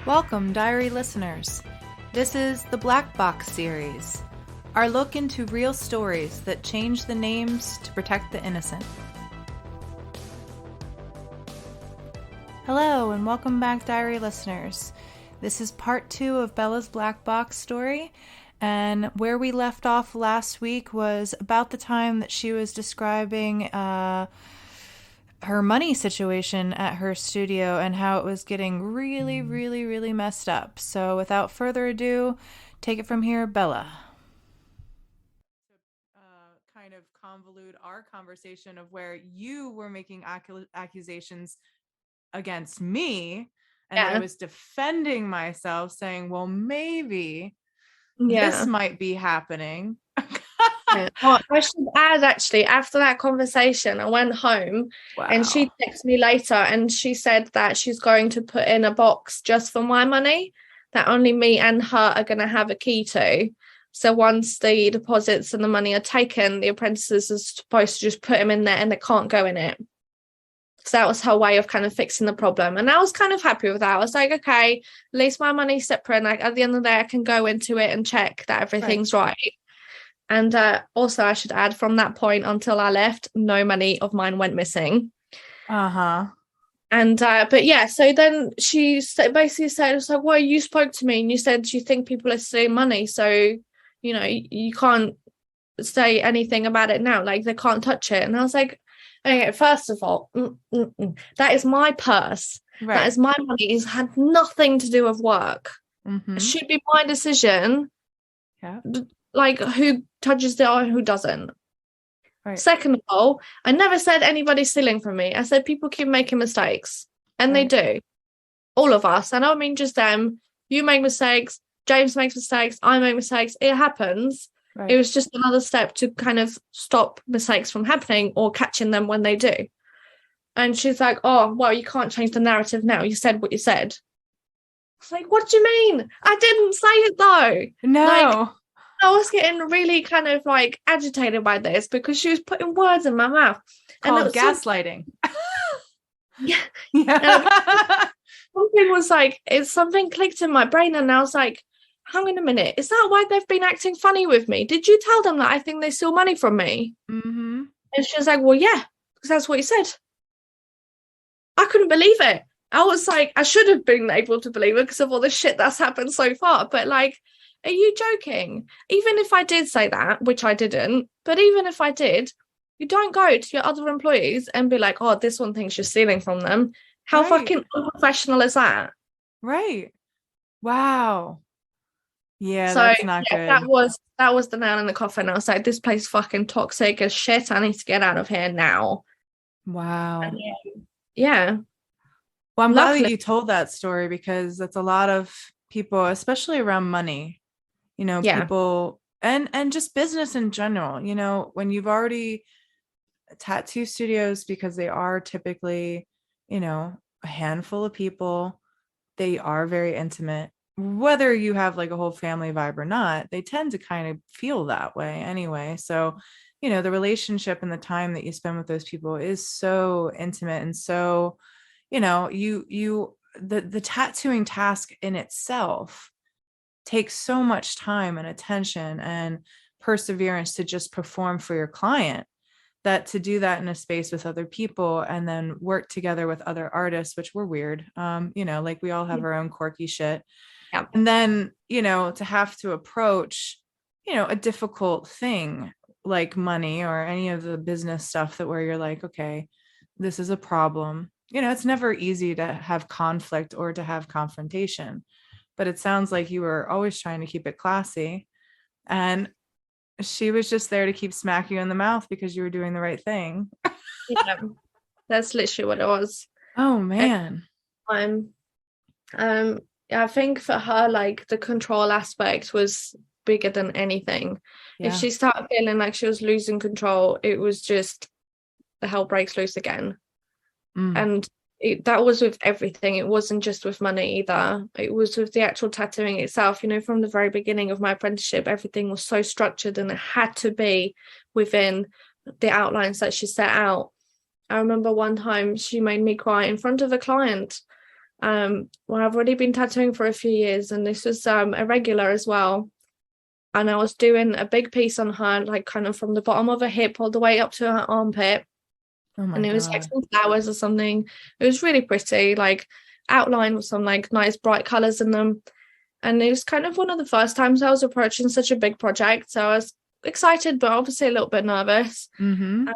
Welcome, diary listeners. This is the Black Box series, our look into real stories that change the names to protect the innocent. Hello, and welcome back, diary listeners. This is part 2 of Bella's Black Box story, and where we left off last week was about the time that she was describing her money situation at her studio and how it was getting really messed up. So without further ado, take it from here, Bella. Kind of convolute our conversation of where you were making accusations against me, and I was defending myself, saying, well, maybe this might be happening. Oh, I should add, actually, after that conversation, I went home and she texted me later and she said that she's going to put in a box just for my money that only me and her are going to have a key to. So once the deposits and the money are taken, the apprentices are supposed to just put them in there and they can't go in it. So that was her way of kind of fixing the problem. And I was kind of happy with that. I was like, okay, at least my money's separate. And like, at the end of the day, I can go into it and check that everything's right. And also, I should add, from that point until I left, no money of mine went missing. And but yeah, so then she basically said, it was like, well, you spoke to me and you said you think people are stealing money. So, you know, you can't say anything about it now. Like, they can't touch it. And I was like, okay, first of all, that is my purse. Right. That is my money. It's had nothing to do with work. It should be my decision. Yeah. Like, who touches it or who doesn't. Right. Second of all, I never said anybody's stealing from me. I said people keep making mistakes, and they do. All of us. I don't mean just them. You make mistakes. James makes mistakes. I make mistakes. It happens. Right. It was just another step to kind of stop mistakes from happening or catching them when they do. And she's like, oh, well, you can't change the narrative now. You said what you said. I was like, what do you mean? I didn't say it, though. No. Like, I was getting really kind of like agitated by this because she was putting words in my mouth. Called and gaslighting. Something was like, something clicked in my brain, and I was like, hang on a minute, is that why they've been acting funny with me? Did you tell them that I think they steal money from me? And she was like, well, yeah, because that's what you said. I couldn't believe it. I was like, I should have been able to believe it because of all the shit that's happened so far. But like, are you joking? Even if I did say that, which I didn't, but even if I did, you don't go to your other employees and be like, oh, this one thinks you're stealing from them. How fucking unprofessional is that? Right. Wow. Yeah, so, that's not good. That was the nail in the coffin. I was like, this place is fucking toxic as shit. I need to get out of here now. Wow. And yeah. Well, I'm glad that you told that story, because that's a lot of people, especially around money. You know, people and just business in general, you know, when you've already tattoo studios, because they are typically, you know, a handful of people, they are very intimate, whether you have like a whole family vibe or not, they tend to kind of feel that way anyway. So, you know, the relationship and the time that you spend with those people is so intimate. And so, you know, the tattooing task in itself takes so much time and attention and perseverance to just perform for your client, that to do that in a space with other people and then work together with other artists, which we're weird, you know, like we all have our own quirky shit. Yeah. And then, you know, to have to approach, you know, a difficult thing like money or any of the business stuff that where you're like, okay, this is a problem. You know, it's never easy to have conflict or to have confrontation. But it sounds like you were always trying to keep it classy. And she was just there to keep smacking you in the mouth because you were doing the right thing. Yeah, that's literally what it was. Oh, man. I think for her, like, the control aspect was bigger than anything. Yeah. If she started feeling like she was losing control, it was just the hell breaks loose again. And that was with everything. It wasn't just with money either. It was with the actual tattooing itself. You know, from the very beginning of my apprenticeship, everything was so structured and it had to be within the outlines that she set out. I remember one time she made me cry in front of a client Well, I've already been tattooing for a few years, and this was a regular as well. And I was doing a big piece on her, like kind of from the bottom of her hip all the way up to her armpit. Oh my and it God. was like some flowers or something. It was really pretty, like outlined with some like nice bright colors in them. And it was kind of one of the first times I was approaching such a big project. So I was excited, but obviously a little bit nervous. Mm-hmm.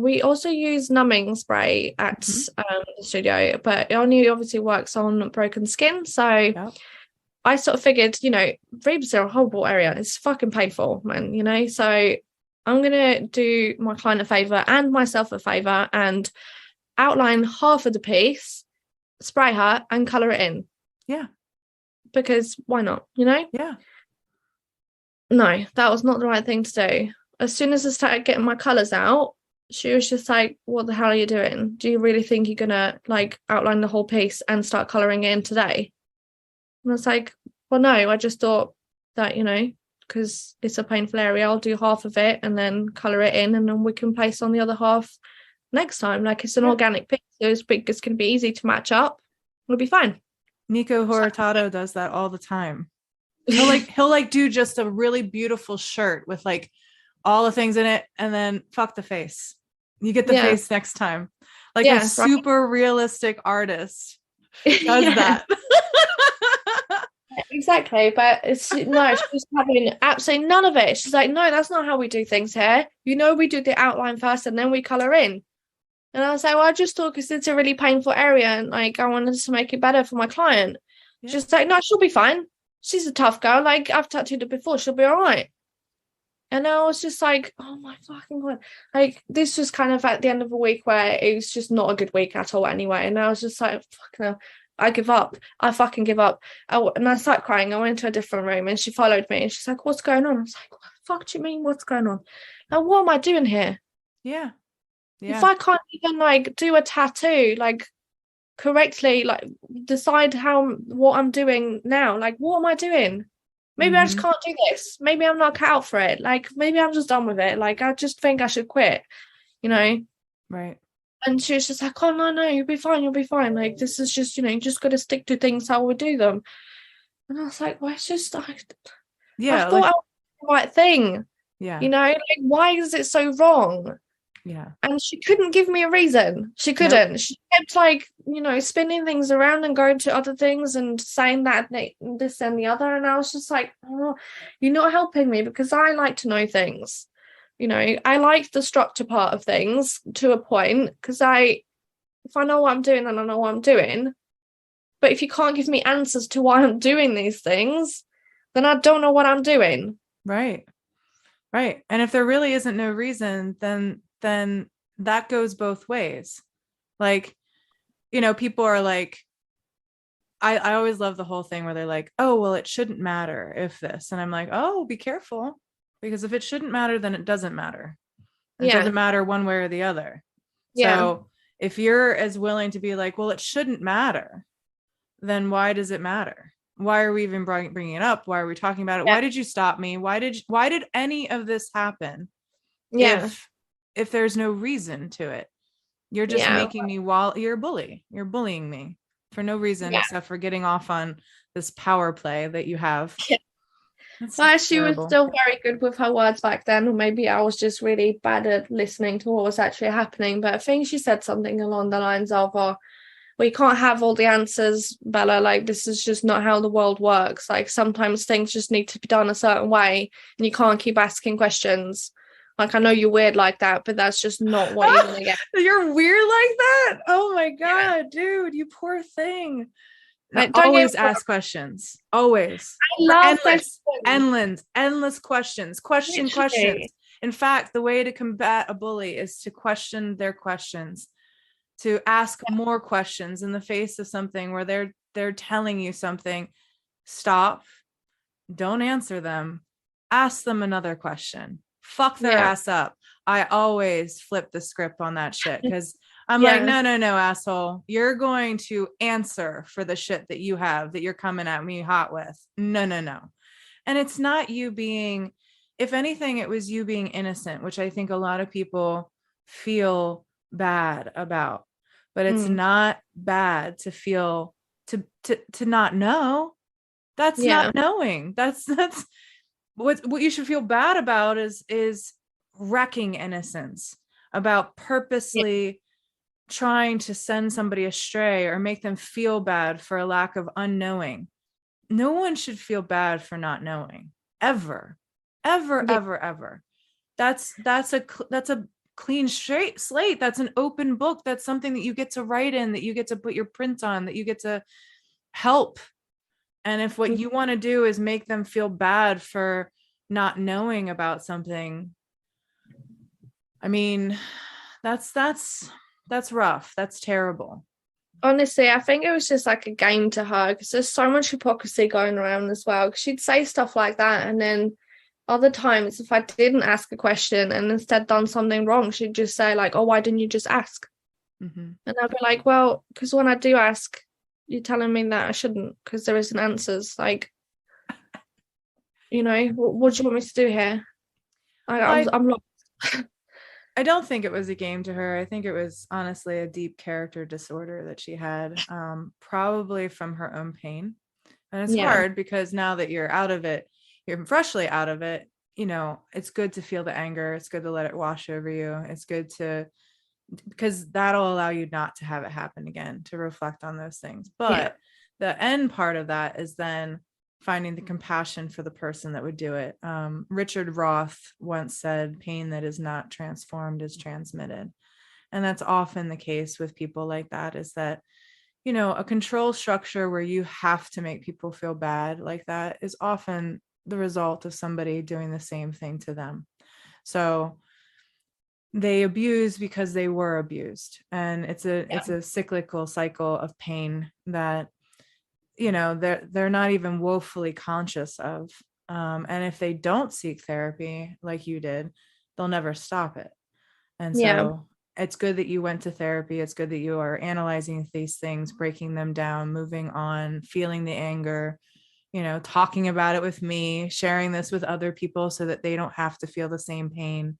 We also use numbing spray at the studio, but it only obviously works on broken skin. So Yep. I sort of figured, rheums are a horrible area. It's fucking painful, man, So I'm going to do my client a favor and myself a favor and outline half of the piece, spray her and color it in. Yeah. Because why not, Yeah. No, that was not the right thing to do. As soon as I started getting my colors out, she was just like, what the hell are you doing? Do you really think you're going to like outline the whole piece and start coloring it in today? And I was like, well, no, I just thought that, because it's a painful area, I'll do half of it and then colour it in, and then we can place on the other half next time. Like, it's an organic piece, so it's going to be easy to match up. It'll be fine. Nico Horitato does that all the time. He'll do just a really beautiful shirt with like all the things in it, and then fuck the face. You get the face next time. Like a super realistic artist does that. Exactly, but she's having absolutely none of it. She's like, no, that's not how we do things here. We do the outline first and then we colour in. And I was like, well, I just thought because it's a really painful area and like I wanted to make it better for my client. Yeah. She's like, no, she'll be fine. She's a tough girl. Like, I've tattooed her before. She'll be all right. And I was just like, oh my fucking God. Like, this was kind of at the end of a week where it was just not a good week at all anyway. And I was just like, fucking hell. I give up. I fucking give up. And I started crying. I went to a different room and she followed me and she's like, what's going on? I was like, what the fuck do you mean? What's going on? And what am I doing here? Yeah. If I can't even like do a tattoo, like correctly, like decide what I'm doing now, like what am I doing? Maybe I just can't do this. Maybe I'm not cut out for it. Like maybe I'm just done with it. Like I just think I should quit, Right. And she was just like, oh, no, you'll be fine. Like, this is just, you just got to stick to things how we do them. And I was like, well, it's just, I thought I was the right thing. Yeah. Like, why is it so wrong? Yeah. And she couldn't give me a reason. She couldn't. Nope. She kept, like, spinning things around and going to other things and saying that, this and the other. And I was just like, oh, you're not helping me because I like to know things. I like the structure part of things to a point because if I know what I'm doing, then I know what I'm doing. But if you can't give me answers to why I'm doing these things, then I don't know what I'm doing. Right. Right. And if there really isn't no reason, then that goes both ways. Like, people are like, I always love the whole thing where they're like, oh, well, it shouldn't matter if this. And I'm like, oh, be careful. Because if it shouldn't matter, then it doesn't matter. It doesn't matter one way or the other. Yeah. So if you're as willing to be like, well, it shouldn't matter, then why does it matter? Why are we even bringing it up? Why are we talking about it? Yeah. Why did you stop me? Why did any of this happen? Yeah. If there's no reason to it, you're just making me you're a bully. You're bullying me for no reason except for getting off on this power play that you have. Yeah. Well, she was still very good with her words back then, or maybe I was just really bad at listening to what was actually happening. But I think she said something along the lines of, we can't have all the answers, Bella. Like, this is just not how the world works. Like, sometimes things just need to be done a certain way, and you can't keep asking questions. Like, I know you're weird like that, but that's just not what you're gonna get. You're weird like that? Oh my God, dude, you poor thing. Always ask questions. Always. I love endless questions. Questions. In fact, the way to combat a bully is to question their questions, to ask more questions in the face of something where they're telling you something. Stop. Don't answer them. Ask them another question. Fuck their ass up. I always flip the script on that shit because I'm like, no, asshole. You're going to answer for the shit that you have that you're coming at me hot with. No. And it's not you being, if anything, it was you being innocent, which I think a lot of people feel bad about. but it's not bad to feel to not know. That's not knowing. That's what you should feel bad about is wrecking innocence, about purposely trying to send somebody astray or make them feel bad for a lack of unknowing. No one should feel bad for not knowing, ever, ever. That's a clean straight slate. That's an open book. That's something that you get to write in, that you get to put your print on, that you get to help. And if what you want to do is make them feel bad for not knowing about something, I mean, that's rough. That's terrible. Honestly, I think it was just like a game to her, because there's so much hypocrisy going around as well. Because she'd say stuff like that, and then other times, if I didn't ask a question and instead done something wrong, she'd just say like, "Oh, why didn't you just ask?" And I'd be like, "Well, because when I do ask, you're telling me that I shouldn't, because there isn't answers. Like, you know, what do you want me to do here? I'm lost." I don't think it was a game to her. I think it was honestly a deep character disorder that she had, probably from her own pain. And it's hard because now that you're out of it, you're freshly out of it, you know, it's good to feel the anger. It's good to let it wash over you. It's good because that'll allow you not to have it happen again, to reflect on those things. But the end part of that is then finding the compassion for the person that would do it. Richard Roth once said, pain that is not transformed is transmitted. And that's often the case with people like that, is that, you know, a control structure where you have to make people feel bad like that is often the result of somebody doing the same thing to them. So they abuse because they were abused. And it's a cyclical cycle of pain that, you know, they're not even woefully conscious of. And if they don't seek therapy like you did, they'll never stop it. And so it's good that you went to therapy. It's good that you are analyzing these things, breaking them down, moving on, feeling the anger, you know, talking about it with me, sharing this with other people so that they don't have to feel the same pain.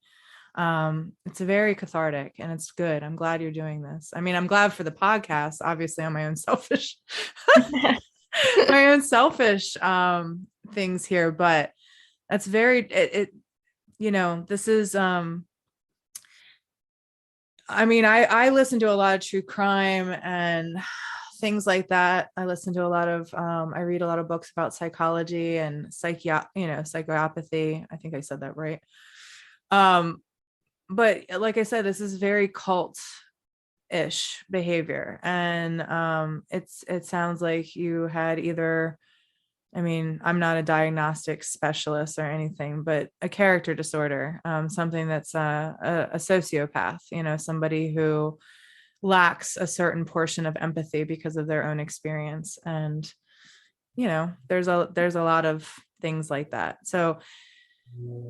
It's very cathartic and it's good. I'm glad you're doing this. I mean, I'm glad for the podcast, obviously, on my own selfish things here, but that's very you know, this is I mean, I listen to a lot of true crime and things like that. I listen to a lot of I read a lot of books about psychology and psychopathy. I think I said that right. But like I said, this is very cult-ish behavior. And it sounds like you had either, I mean, I'm not a diagnostic specialist or anything, but a character disorder, something that's a sociopath, you know, somebody who lacks a certain portion of empathy because of their own experience. And, you know, there's a lot of things like that. So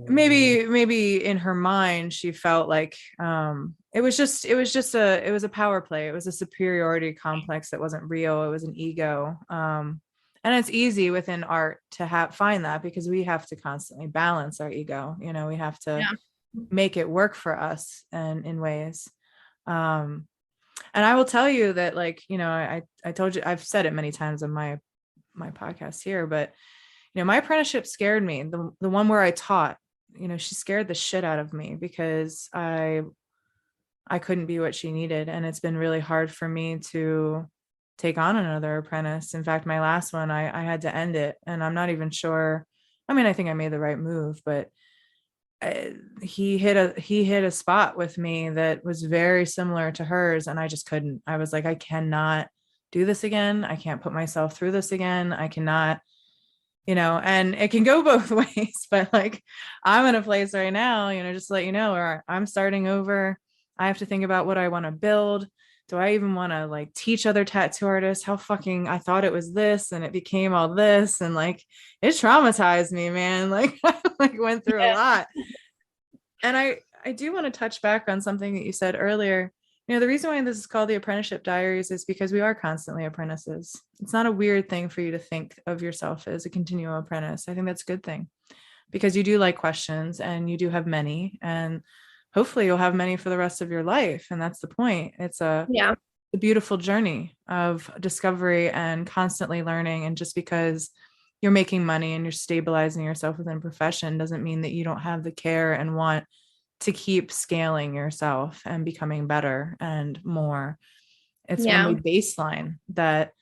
maybe in her mind, she felt like it was a power play. It was a superiority complex that wasn't real. It was an ego. And it's easy within art to find that, because we have to constantly balance our ego. You know, we have to make it work for us and in ways. And I will tell you that, like, you know, I told you, I've said it many times on my podcast here, but, you know, my apprenticeship scared me. The one where I taught, you know, she scared the shit out of me because I couldn't be what she needed. And it's been really hard for me to take on another apprentice. In fact, my last one, I had to end it, and I'm not even sure. I mean, I think I made the right move, but he hit a spot with me that was very similar to hers. And I just couldn't. I was like, I cannot do this again. I can't put myself through this again. I cannot, you know, and it can go both ways, but like, I'm in a place right now, you know, just to let you know, where I'm starting over. I have to think about what I want to build. Do I even want to like teach other tattoo artists? How fucking, I thought it was this and it became all this. And like, it traumatized me, man. Like, I like went through a lot. And I do want to touch back on something that you said earlier. You know, the reason why this is called the Apprenticeship Diaries is because we are constantly apprentices. It's not a weird thing for you to think of yourself as a continual apprentice. I think that's a good thing, because you do like questions and you do have many, and hopefully you'll have many for the rest of your life. And that's the point. It's the beautiful journey of discovery and constantly learning. And just because you're making money and you're stabilizing yourself within profession doesn't mean that you don't have the care and want to keep scaling yourself and becoming better and more. It's when we baseline that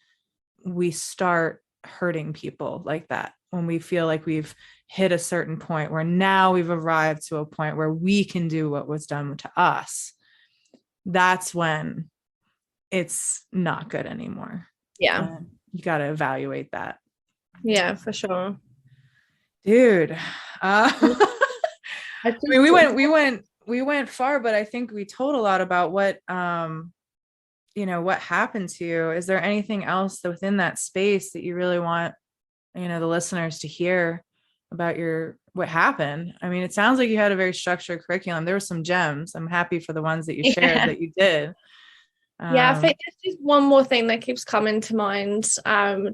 we start hurting people like that, when we feel like we've hit a certain point where now we've arrived to a point where we can do what was done to us. That's when it's not good anymore. Yeah. You got to evaluate that. Yeah, for sure. Dude. I mean, we went far, but I think we told a lot about what, what happened to you. Is there anything else within that space that you really want, the listeners to hear about what happened? I mean, it sounds like you had a very structured curriculum. There were some gems. I'm happy for the ones that you shared that you did. I think there's just one more thing that keeps coming to mind.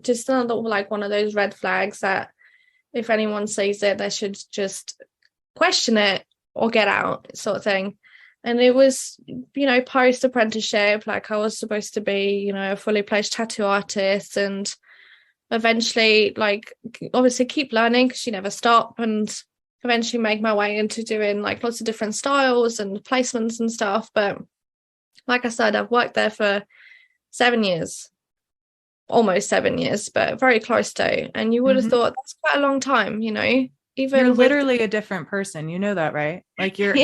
Just another, like, one of those red flags that if anyone sees it, they should just question it or get out, sort of thing. And it was, post apprenticeship, like I was supposed to be, a fully fledged tattoo artist, and eventually, like, obviously keep learning because you never stop, and eventually make my way into doing like lots of different styles and placements and stuff. But like I said, I've worked there for 7 years, almost 7 years, but very close to. And you would have thought that's quite a long time, even you're literally a different person. You know that, right? Like you're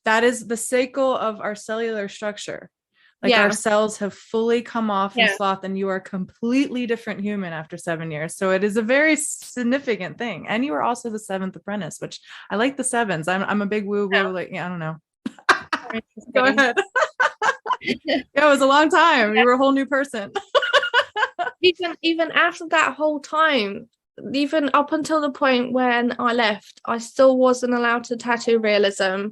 that is the cycle of our cellular structure. Like our cells have fully come off and sloth, and you are a completely different human after 7 years. So it is a very significant thing. And you were also the 7th apprentice, which I like the sevens. I'm a big woo woo. Like, I don't know. Go ahead. It was a long time. You were a whole new person. even after that whole time, even up until the point when I left, I still wasn't allowed to tattoo realism.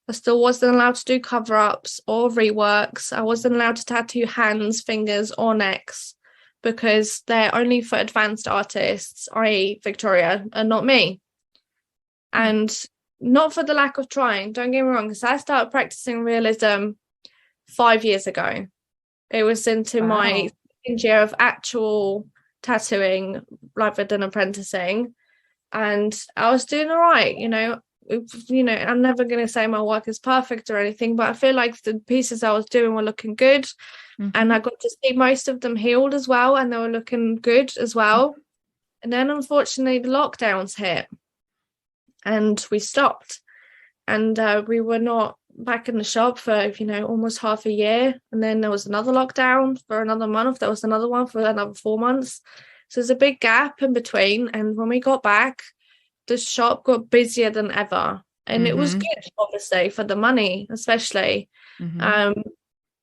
I still wasn't allowed to do cover-ups or reworks. I wasn't allowed to tattoo hands, fingers, or necks because they're only for advanced artists, i.e. Victoria, and not me. And not for the lack of trying, don't get me wrong, because I started practicing realism 5 years ago. It was into my second year of actual tattooing rather than apprenticing, and I was doing all right. I'm never going to say my work is perfect or anything, but I feel like the pieces I was doing were looking good, and I got to see most of them healed as well, and they were looking good as well. And then unfortunately the lockdowns hit and we stopped, and we were not back in the shop for almost half a year, and then there was another lockdown for another month. There was another one for another 4 months, so there's a big gap in between. And when we got back, the shop got busier than ever, and it was good, obviously, for the money especially,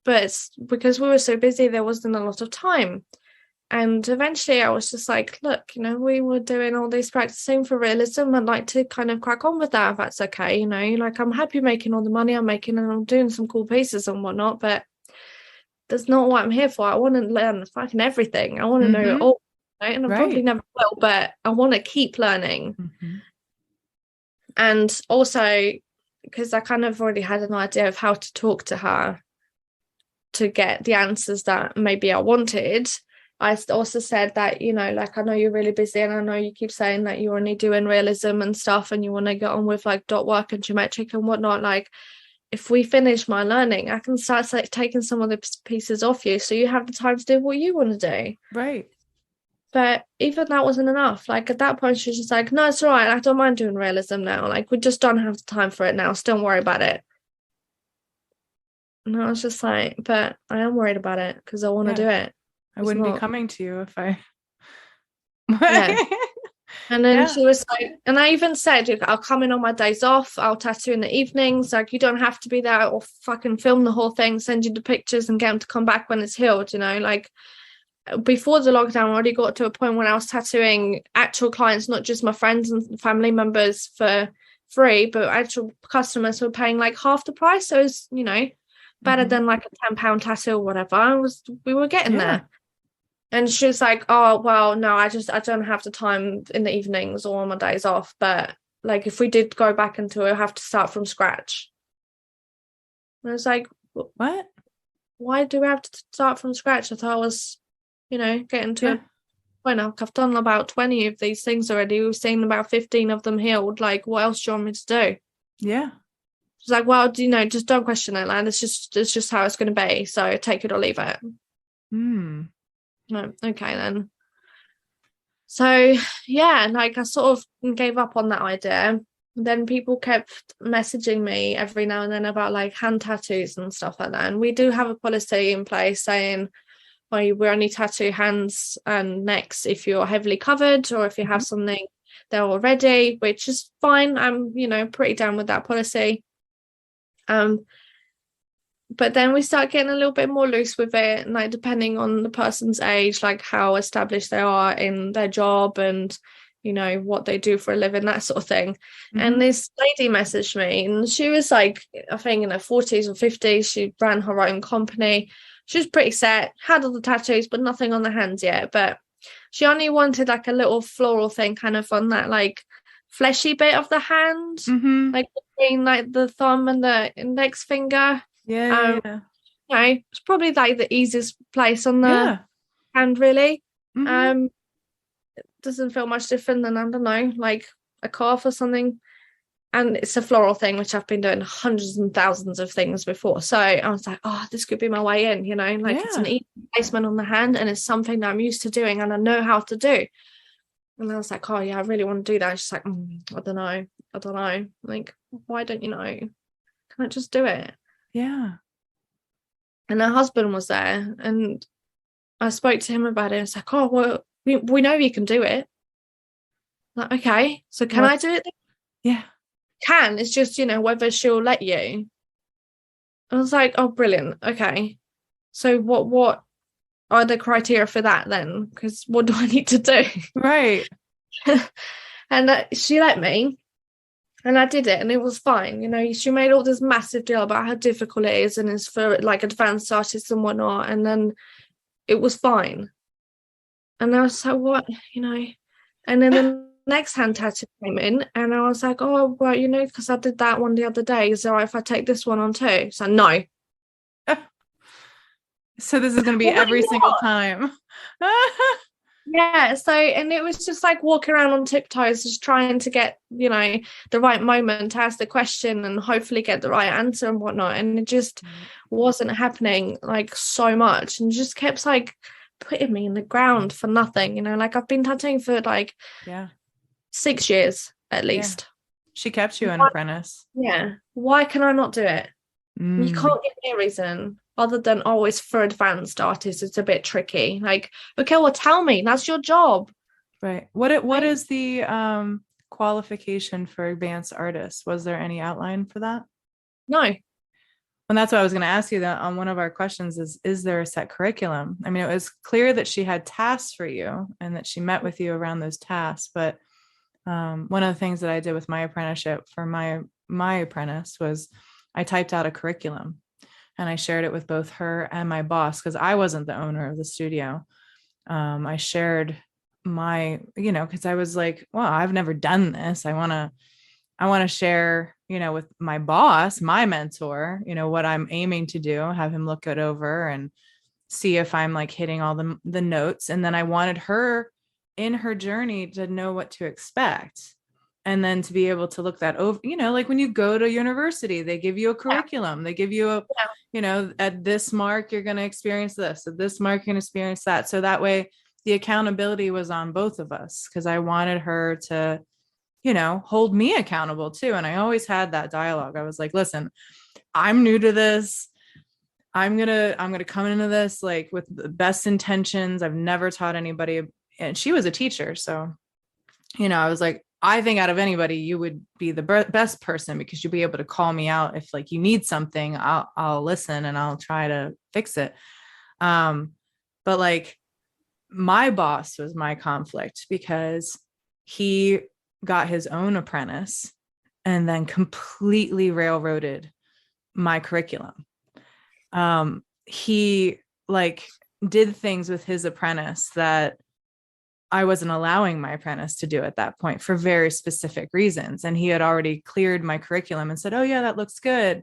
but because we were so busy there wasn't a lot of time. And eventually I was just like, look, we were doing all this practicing for realism. I'd like to kind of crack on with that, if that's okay. Like, I'm happy making all the money I'm making, and I'm doing some cool pieces and whatnot, but that's not what I'm here for. I want to learn fucking everything. I want to know it all, right? And I probably never will, but I want to keep learning. And also, because I kind of already had an idea of how to talk to her to get the answers that maybe I wanted, I also said that, like, I know you're really busy, and I know you keep saying that you're only doing realism and stuff, and you want to get on with like dot work and geometric and whatnot. Like, if we finish my learning, I can start taking some of the pieces off you, so you have the time to do what you want to do. Right. But even that wasn't enough. Like, at that point, she was just like, no, it's all right. I don't mind doing realism now. Like, we just don't have the time for it now. So don't worry about it. And I was just like, but I am worried about it because I want to do it. I wouldn't be coming to you if I. And then she was like, and I even said, I'll come in on my days off. I'll tattoo in the evenings. Like, you don't have to be there, or fucking film the whole thing, send you the pictures and get them to come back when it's healed. Like, before the lockdown, I already got to a point when I was tattooing actual clients, not just my friends and family members for free, but actual customers who were paying like half the price. So it's, better than like a £10 tattoo or whatever. We were getting there. And she was like, oh, well, no, I don't have the time in the evenings or on my days off. But like, if we did go back into it, I'll have to start from scratch. And I was like, what? why do we have to start from scratch? I thought I was, getting to a point. I've done about 20 of these things already. We've seen about 15 of them healed. Like, what else do you want me to do? Yeah. She's like, well, just don't question it, Land. It's just how it's going to be. So take it or leave it. No, okay then. So yeah, like I sort of gave up on that idea. Then people kept messaging me every now and then about like hand tattoos and stuff like that. And we do have a policy in place saying, we only tattoo hands and necks if you're heavily covered or if you have something there already, which is fine. I'm, pretty down with that policy. But then we start getting a little bit more loose with it, like depending on the person's age, like how established they are in their job and, what they do for a living, that sort of thing. And this lady messaged me and she was like, I think in her 40s or 50s, she ran her own company. She was pretty set, had all the tattoos, but nothing on the hands yet. But she only wanted like a little floral thing kind of on that like fleshy bit of the hand, like between like the thumb and the index finger. Yeah. It's probably like the easiest place on the hand, really. It doesn't feel much different than, I don't know, like a calf or something. And it's a floral thing, which I've been doing hundreds and thousands of things before. So I was like, oh, this could be my way in, it's an easy placement on the hand and it's something that I'm used to doing and I know how to do. And I was like, oh yeah, I really want to do that. She's like, I don't know. Like, why don't you know? Can I just do it? Yeah. And her husband was there and I spoke to him about it. It's like, oh, well, we know you can do it. Like, okay, so can I do it then? Yeah. Can. It's just, whether she'll let you. I was like, oh, brilliant. Okay. So what are the criteria for that then? Because what do I need to do? Right. And she let me. And I did it and it was fine. She made all this massive deal about how difficult it is and it's for like advanced artists and whatnot. And then it was fine. And I was like, what? And then the next hand tattoo came in and I was like, oh, well, because I did that one the other day. Is it all right if I take this one on too? So no. So this is going to be every single time. Yeah. So, and it was just like walking around on tiptoes, just trying to get, the right moment to ask the question and hopefully get the right answer and whatnot. And it just wasn't happening like so much and just kept like putting me in the ground for nothing, like I've been tattooing for like 6 years at least. She kept you an apprentice. Why can I not do it? You can't give me a reason other than, oh, it's for advanced artists, it's a bit tricky. Like, okay, well, tell me, that's your job. Right. What is the qualification for advanced artists? Was there any outline for that? No. And that's what I was going to ask you, that on one of our questions is there a set curriculum? I mean, it was clear that she had tasks for you and that she met with you around those tasks. But one of the things that I did with my apprenticeship for my apprentice was I typed out a curriculum and I shared it with both her and my boss, because I wasn't the owner of the studio. I shared my, because I was like, well, I've never done this. I want to share, with my boss, my mentor, what I'm aiming to do, have him look it over and see if I'm like hitting all the notes. And then I wanted her in her journey to know what to expect. And then to be able to look that over, like when you go to university, they give you a curriculum, they give you at this mark, you're going to experience this, at this mark, you're going to experience that. So that way the accountability was on both of us, because I wanted her to, hold me accountable too. And I always had that dialogue. I was like, listen, I'm new to this. I'm going to come into this like with the best intentions. I've never taught anybody. And she was a teacher. So, I was like, I think out of anybody, you would be the best person, because you'll be able to call me out. If like you need something, I'll listen and I'll try to fix it. But like my boss was my conflict, because he got his own apprentice and then completely railroaded my curriculum. He like did things with his apprentice that I wasn't allowing my apprentice to do at that point for very specific reasons. And he had already cleared my curriculum and said, oh yeah, that looks good.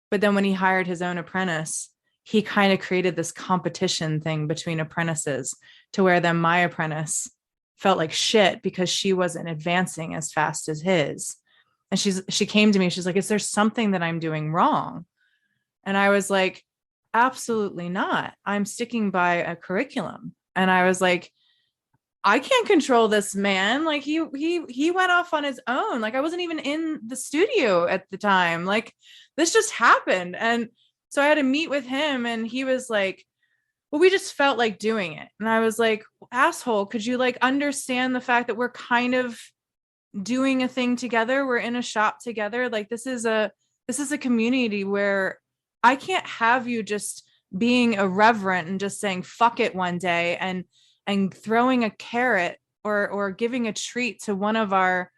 But then when he hired his own apprentice, he kind of created this competition thing between apprentices to where then my apprentice felt like shit because she wasn't advancing as fast as his. And she came to me, she's like, is there something that I'm doing wrong? And I was like, absolutely not. I'm sticking by a curriculum. And I was like, I can't control this man. Like he went off on his own. Like I wasn't even in the studio at the time. Like this just happened. And so I had to meet with him and he was like, well, we just felt like doing it. And I was like, asshole, could you like understand the fact that we're kind of doing a thing together? We're in a shop together. Like this is a community where I can't have you just being irreverent and just saying fuck it one day and throwing a carrot or giving a treat to one of our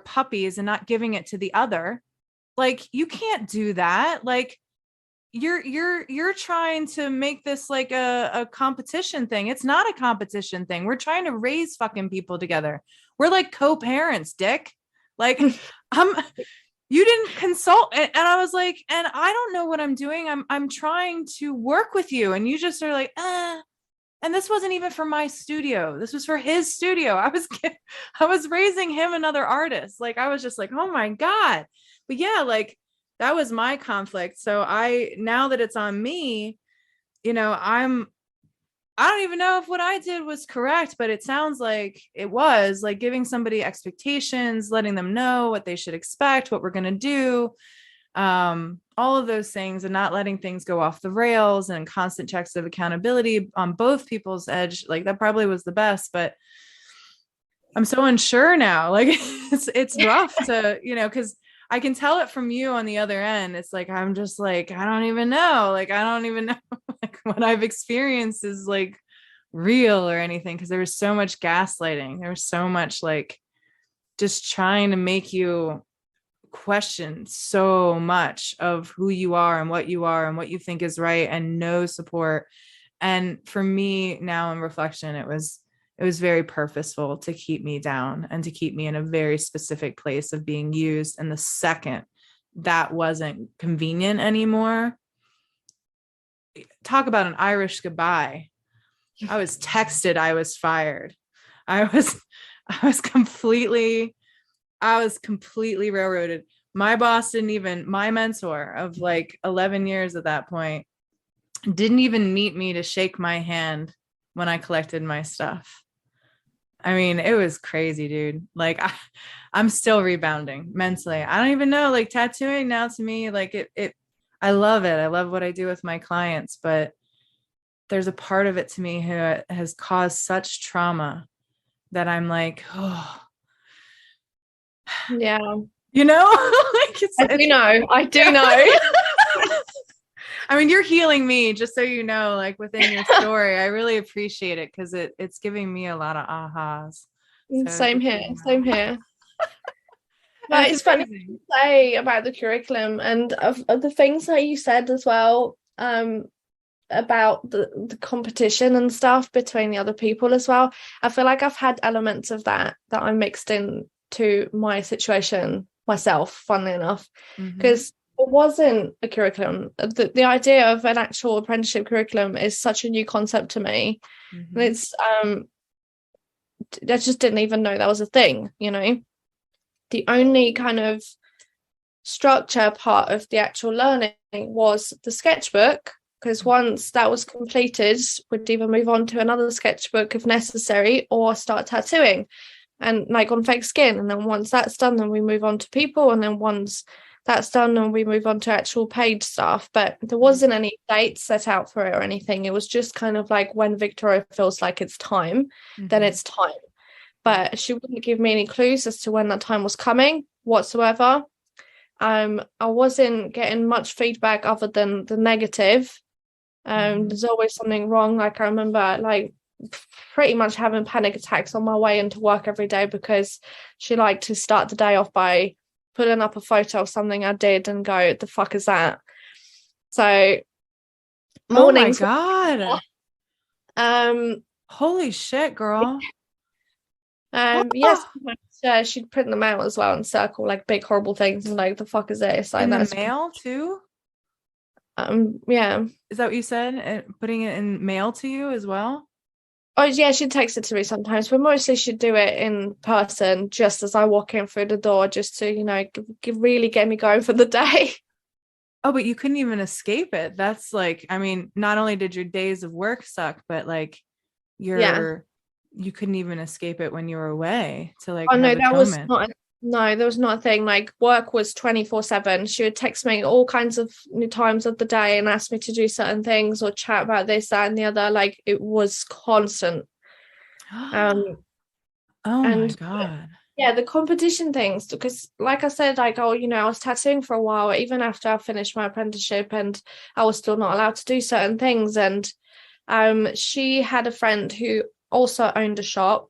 puppies and not giving it to the other. Like you can't do that. Like you're trying to make this like a competition thing. It's not a competition thing. We're trying to raise fucking people together. We're like co-parents, dick. Like you didn't consult. And I was like, and I don't know what I'm doing. I'm trying to work with you. And you just are like, and this wasn't even for my studio. This was for his studio. I was raising him another artist. Like, I was just like, oh my God. But yeah, like that was my conflict. So now that it's on me, you know, I don't even know if what I did was correct, but it sounds like it was like giving somebody expectations, letting them know what they should expect, what we're going to do. All of those things, and not letting things go off the rails, and constant checks of accountability on both people's edge. Like that probably was the best, but I'm so unsure now. Like it's rough to, you know, cause I can tell it from you on the other end. It's like, I'm just like, I don't even know. Like, I don't even know like what I've experienced is like real or anything. Cause there was so much gaslighting. There was so much like just trying to make you question so much of who you are and what you think is right, and no support. And for me now in reflection, it was very purposeful to keep me down and to keep me in a very specific place of being used. And the second that wasn't convenient anymore, talk about an Irish goodbye. I was texted, I was fired. I was completely railroaded. My boss my mentor of like 11 years at that point, didn't even meet me to shake my hand when I collected my stuff. I mean, it was crazy, dude. Like I'm still rebounding mentally. I don't even know, like tattooing now to me, like I love it. I love what I do with my clients, but there's a part of it to me who has caused such trauma that I'm like, oh, yeah, you know, like I do know. I mean, you're healing me, just so you know, like within your story. I really appreciate it because it's giving me a lot of ahas. So same here. No, it's funny to say about the curriculum and of the things that you said as well, about the competition and stuff between the other people as well. I feel like I've had elements of that I mixed in to my situation myself, funnily enough, because it wasn't a curriculum. The idea of an actual apprenticeship curriculum is such a new concept to me. And it's I just didn't even know that was a thing, you know. The only kind of structure part of the actual learning was the sketchbook, because once that was completed, we'd either move on to another sketchbook if necessary or start tattooing and like on fake skin. And then once that's done, then we move on to people. And then once that's done, then we move on to actual paid stuff. But there wasn't any dates set out for it or anything. It was just kind of like when Victoria feels like it's time, then it's time. But she wouldn't give me any clues as to when that time was coming whatsoever. I wasn't getting much feedback other than the negative. There's always something wrong. Like I remember like pretty much having panic attacks on my way into work every day because she liked to start the day off by putting up a photo of something I did and go, the fuck is that? So mornings. Oh my God. Holy shit, girl. Yes, she'd print them out as well and circle like big horrible things and like, the fuck is this? Like, in the mail too? Yeah. Is that what you said? And putting it in mail to you as well? Oh yeah, she'd text it to me sometimes, but mostly she'd do it in person just as I walk in through the door, just to, really get me going for the day. Oh, but you couldn't even escape it. That's like, I mean, not only did your days of work suck, but like Yeah. you couldn't even escape it when you were away to like Oh no, have that was atonement. not no, there was not a thing. Like work was 24/7. She would text me all kinds of new times of the day and ask me to do certain things or chat about this, that, and the other. Like it was constant. Um, Oh my and God. yeah, the competition things, because like I said, like, oh, I was tattooing for a while, even after I finished my apprenticeship, and I was still not allowed to do certain things. And she had a friend who also owned a shop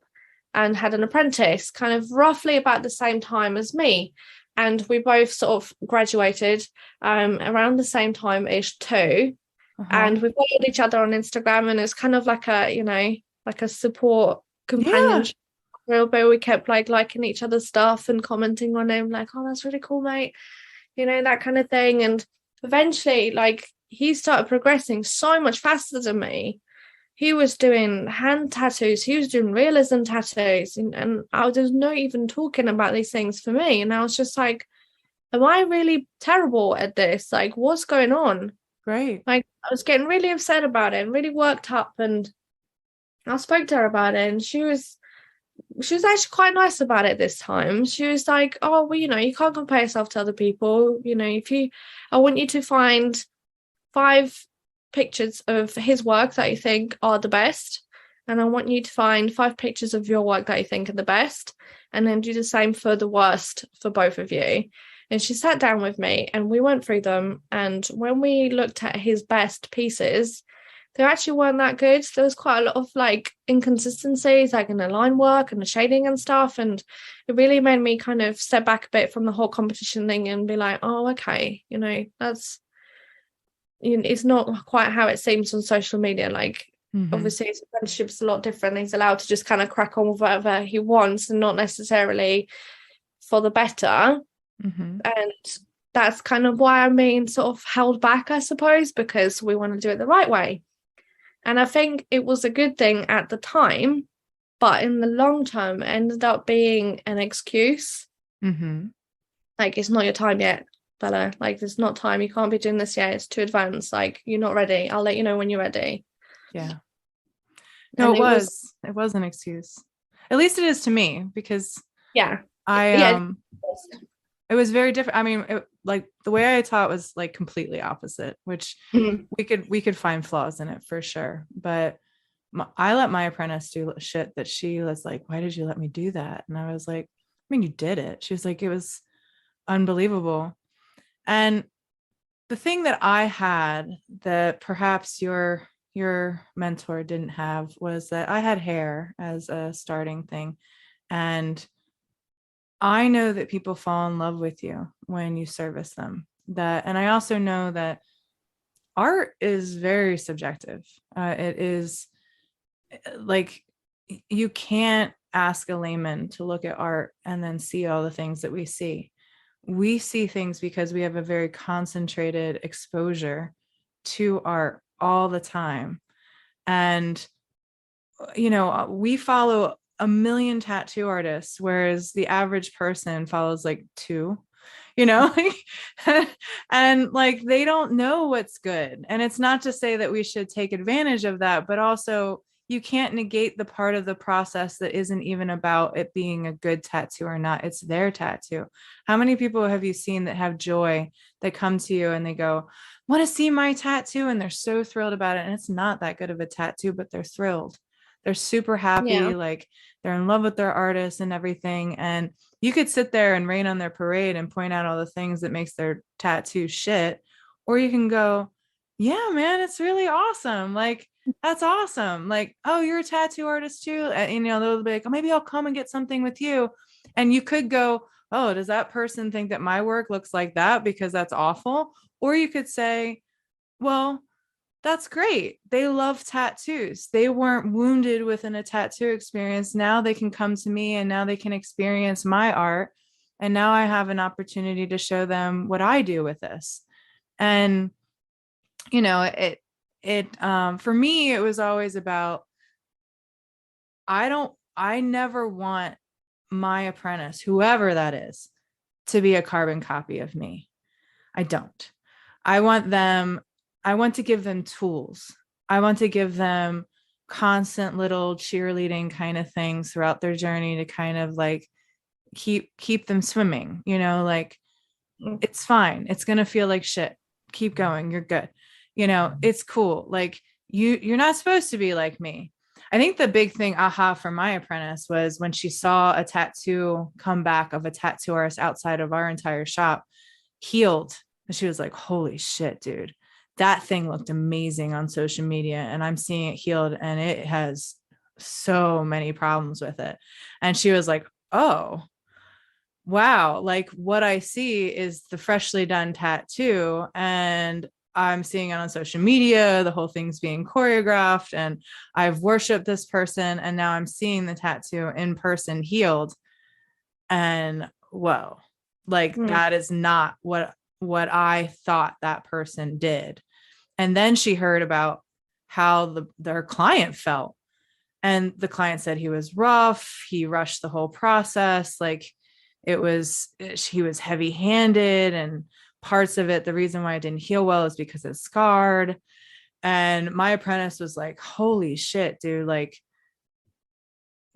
and had an apprentice kind of roughly about the same time as me. And we both sort of graduated around the same time ish too. Uh-huh. And we followed each other on Instagram, and it's kind of like like a support Yeah. companionship real bit. We kept like liking each other's stuff and commenting on him, like, oh, that's really cool, mate. That kind of thing. And eventually, like, he started progressing so much faster than me. He was doing hand tattoos, he was doing realism tattoos, and I was not even talking about these things for me. And I was just like, am I really terrible at this? Like, what's going on? Great. Like, I was getting really upset about it and really worked up. And I spoke to her about it, and she was actually quite nice about it this time. She was like, oh, well, you can't compare yourself to other people. I want you to find 5 pictures of his work that you think are the best. And I want you to find 5 pictures of your work that you think are the best. And then do the same for the worst for both of you. And she sat down with me and we went through them. And when we looked at his best pieces, they actually weren't that good. There was quite a lot of like inconsistencies, like in the line work and the shading and stuff. And it really made me kind of step back a bit from the whole competition thing and be like, oh, okay, that's it's not quite how it seems on social media. Like, obviously his apprenticeship's a lot different. He's allowed to just kind of crack on with whatever he wants and not necessarily for the better. And that's kind of why I'm being sort of held back, I suppose, because we want to do it the right way. And I think it was a good thing at the time, but in the long term, it ended up being an excuse. Like, it's not your time yet, Bella. Like, there's not time. You can't be doing this yet. It's too advanced. Like, you're not ready. I'll let you know when you're ready. Yeah. No, it was an excuse. At least it is to me, because yeah. It was very different. I mean, like the way I taught was like completely opposite, which we could find flaws in it for sure. But I let my apprentice do shit that she was like, why did you let me do that? And I was like, I mean, you did it. She was like, it was unbelievable. And the thing that I had that perhaps your mentor didn't have was that I had hair as a starting thing. And I know that people fall in love with you when you service them. And I also know that art is very subjective. It is like, you can't ask a layman to look at art and then see all the things that we see. We see things because we have a very concentrated exposure to art all the time. And, we follow a million tattoo artists, whereas the average person follows like 2, and like, they don't know what's good. And it's not to say that we should take advantage of that, but also you can't negate the part of the process that isn't even about it being a good tattoo or not. It's their tattoo. How many people have you seen that have joy, that come to you and they go, want to see my tattoo? And they're so thrilled about it. And it's not that good of a tattoo, but they're thrilled. They're super happy. Yeah. Like, they're in love with their artist and everything. And you could sit there and rain on their parade and point out all the things that makes their tattoo shit. Or you can go, yeah, man, it's really awesome. Like, that's awesome. Like, oh, you're a tattoo artist too. And, they'll be like, oh, maybe I'll come and get something with you. And you could go, oh, does that person think that my work looks like that because that's awful? Or you could say, well, that's great. They love tattoos. They weren't wounded within a tattoo experience. Now they can come to me and now they can experience my art. And now I have an opportunity to show them what I do with this. And you know, for me, it was always about, I never want my apprentice, whoever that is, to be a carbon copy of me. I don't. I want to give them tools. I want to give them constant little cheerleading kind of things throughout their journey to kind of like keep them swimming, like, it's fine. It's going to feel like shit. Keep going. You're good. It's cool. Like, you're not supposed to be like me. I think the big thing, aha, for my apprentice was when she saw a tattoo come back of a tattoo artist outside of our entire shop, healed. And she was like, holy shit, dude, that thing looked amazing on social media. And I'm seeing it healed and it has so many problems with it. And she was like, oh, wow, like what I see is the freshly done tattoo, and I'm seeing it on social media, the whole thing's being choreographed, and I've worshiped this person, and now I'm seeing the tattoo in person healed. And whoa, like that is not what I thought that person did. And then she heard about how their client felt. And the client said he was rough, he rushed the whole process, like he was heavy handed, and parts of it, the reason why it didn't heal well is because it's scarred. And my apprentice was like, holy shit, dude, like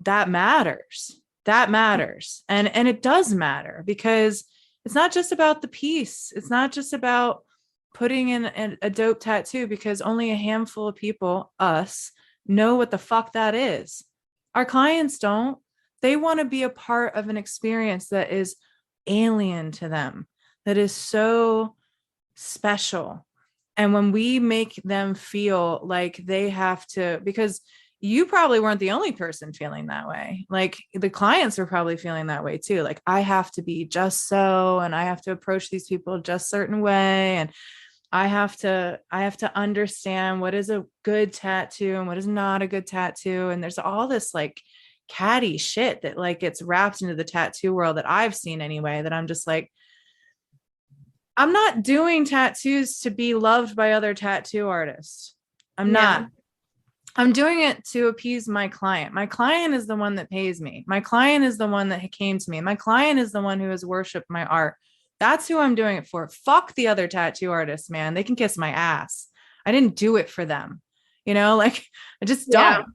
that matters. And it does matter, because it's not just about the piece. It's not just about putting in a dope tattoo, because only a handful of people, us, know what the fuck that is. Our clients don't. They want to be a part of an experience that is alien to them, that is so special. And when we make them feel like they have to, because you probably weren't the only person feeling that way. Like the clients are probably feeling that way too. Like, I have to be just so, and I have to approach these people just a certain way. And I have to understand what is a good tattoo and what is not a good tattoo. And there's all this like catty shit that like gets wrapped into the tattoo world that I've seen anyway, that I'm just like, I'm not doing tattoos to be loved by other tattoo artists. I'm not. I'm doing it to appease my client. My client is the one that pays me. My client is the one that came to me. My client is the one who has worshiped my art. That's who I'm doing it for. Fuck the other tattoo artists, man. They can kiss my ass. I didn't do it for them. Like I just don't.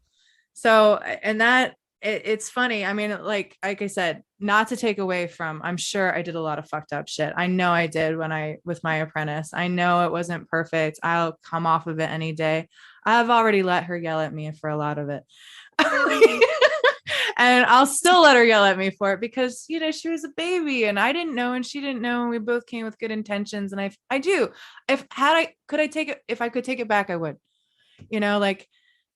So, and that it's funny. I mean, like I said, not to take away from, I'm sure I did a lot of fucked up shit. I know I did with my apprentice. I know it wasn't perfect. I'll come off of it any day. I've already let her yell at me for a lot of it. And I'll still let her yell at me for it, because, she was a baby and I didn't know and she didn't know. And we both came with good intentions. And I do. If I could take it back, I would, like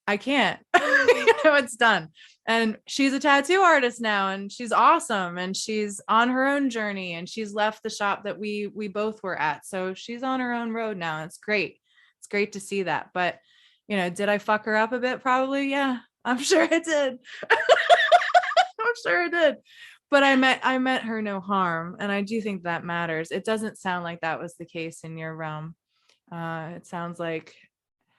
I can't, it's done. And she's a tattoo artist now, and she's awesome. And she's on her own journey, and she's left the shop that we both were at. So she's on her own road now. And it's great. It's great to see that. But, did I fuck her up a bit? Probably. Yeah, I'm sure I did. I'm sure I did. But I meant her no harm. And I do think that matters. It doesn't sound like that was the case in your realm. It sounds like.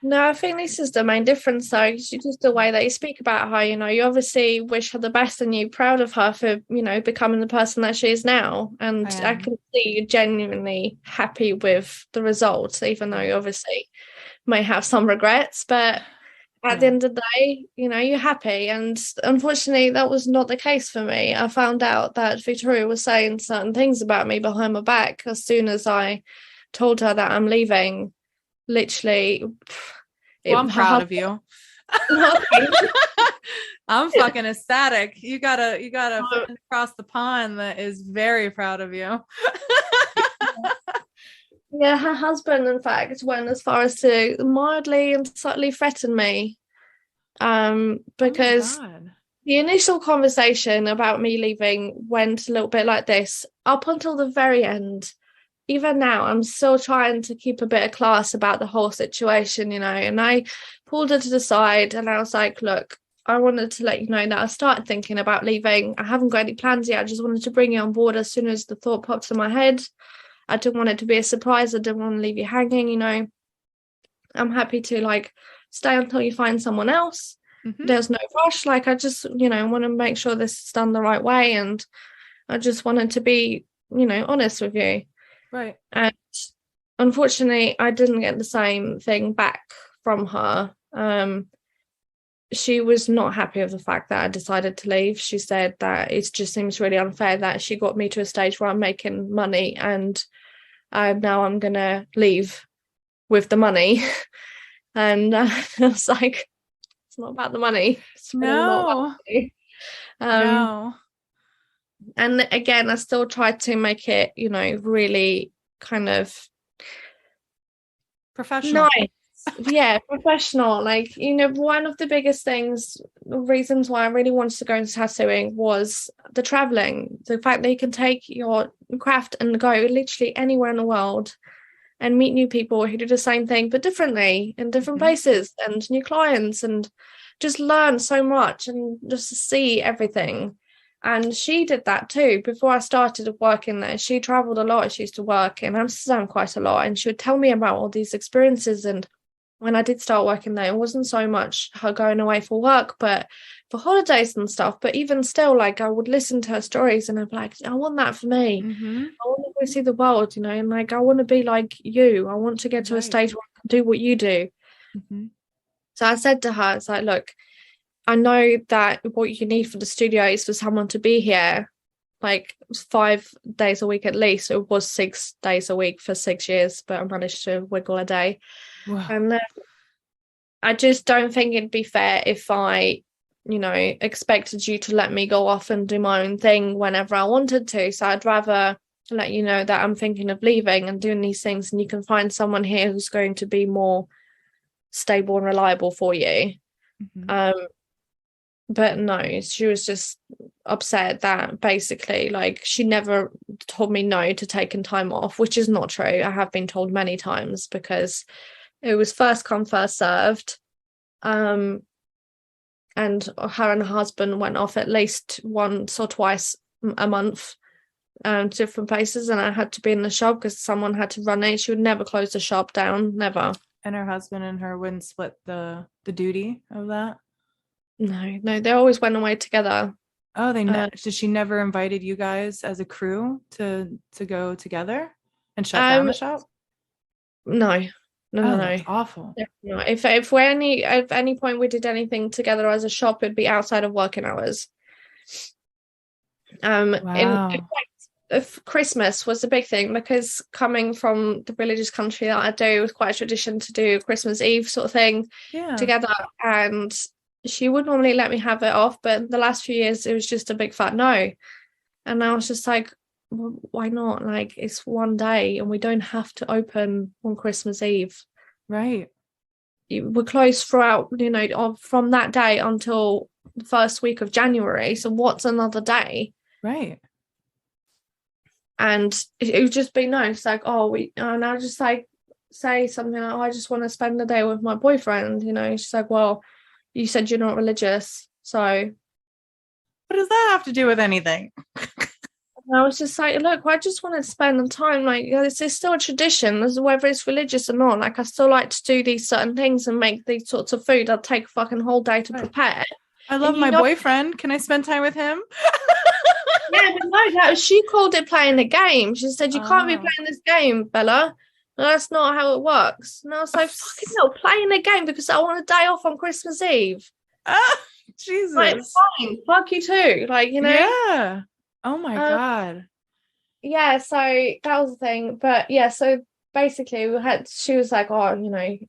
No, I think this is the main difference, though. Just the way that you speak about her, you obviously wish her the best and you're proud of her for, becoming the person that she is now. And I can see you're genuinely happy with the results, even though you obviously may have some regrets. But at the end of the day, you're happy. And unfortunately, that was not the case for me. I found out that Victoria was saying certain things about me behind my back as soon as I told her that I'm leaving. Literally, well, I'm proud of you. I'm fucking ecstatic. You got a friend across the pond that is very proud of you. Yeah, her husband, in fact, went as far as to mildly and subtly threaten me. Because the initial conversation about me leaving went a little bit like this up until the very end. Even now, I'm still trying to keep a bit of class about the whole situation, and I pulled her to the side and I was like, look, I wanted to let you know that I started thinking about leaving. I haven't got any plans yet. I just wanted to bring you on board as soon as the thought popped in my head. I didn't want it to be a surprise. I didn't want to leave you hanging, I'm happy to like stay until you find someone else. Mm-hmm. There's no rush. Like, I just, want to make sure this is done the right way. And I just wanted to be, honest with you. Right. And unfortunately, I didn't get the same thing back from her. She was not happy with the fact that I decided to leave. She said that it just seems really unfair that she got me to a stage where I'm making money and now I'm going to leave with the money. And I was like, it's not about the money. It's really not about the money. No. And again, I still tried to make it, really kind of professional. Nice. Yeah, professional. Like, one of the biggest reasons why I really wanted to go into tattooing was the traveling. The fact that you can take your craft and go literally anywhere in the world and meet new people who do the same thing but differently in different places, and new clients, and just learn so much and just see everything. And she did that too. Before I started working there, she traveled a lot. She used to work in Amsterdam quite a lot, and she would tell me about all these experiences. And when I did start working there, it wasn't so much her going away for work, but for holidays and stuff. But even still, like, I would listen to her stories and I'd be like, I want that for me. I want to go see the world, and like, I want to be like you. I want to get to a stage where I can do what you do. So I said to her, it's like, look, I know that what you need for the studio is for someone to be here like 5 days a week at least. It was 6 days a week for 6 years, but I managed to wiggle a day. Wow. And I just don't think it'd be fair if I, expected you to let me go off and do my own thing whenever I wanted to. So I'd rather let you know that I'm thinking of leaving and doing these things, and you can find someone here who's going to be more stable and reliable for you. But no, she was just upset that basically, like, she never told me no to taking time off, which is not true. I have been told many times because it was first come, first served. And her and her husband went off at least once or twice a month to different places, and I had to be in the shop because someone had to run it. She would never close the shop down, never. And her husband and her wouldn't split the duty of that? No, they always went away together. Oh, did she never invited you guys as a crew to go together and shut down the shop? No. That's awful. No, if at any point we did anything together as a shop, it'd be outside of working hours. Wow. If Christmas was a big thing, because coming from the religious country that I do, it was quite a tradition to do Christmas Eve sort of thing together, and she would normally let me have it off, but the last few years it was just a big fat no. And I was just like, well, why not? Like, it's one day and we don't have to open on Christmas Eve. Right. We're closed throughout, from that day until the first week of January. So what's another day? Right. And it would just be no. It's like, and I just like say something like, I just want to spend the day with my boyfriend. She's like, well, you said you're not religious, so what does that have to do with anything? And I was just like, look, I just want to spend the time, like, it's still a tradition, whether it's religious or not. Like, I still like to do these certain things and make these sorts of food. I'll take a fucking whole day to prepare. I love my boyfriend. Can I spend time with him? Yeah, but no, she called it playing a game. She said, you can't be playing this game, Bella. No, that's not how it works. And I was like, fucking hell, playing a game because I want a day off on Christmas Eve. Jesus. Like, fine, fuck you too. Like, Yeah. Oh my God. Yeah, so that was the thing. But yeah, so basically she was like, oh, like,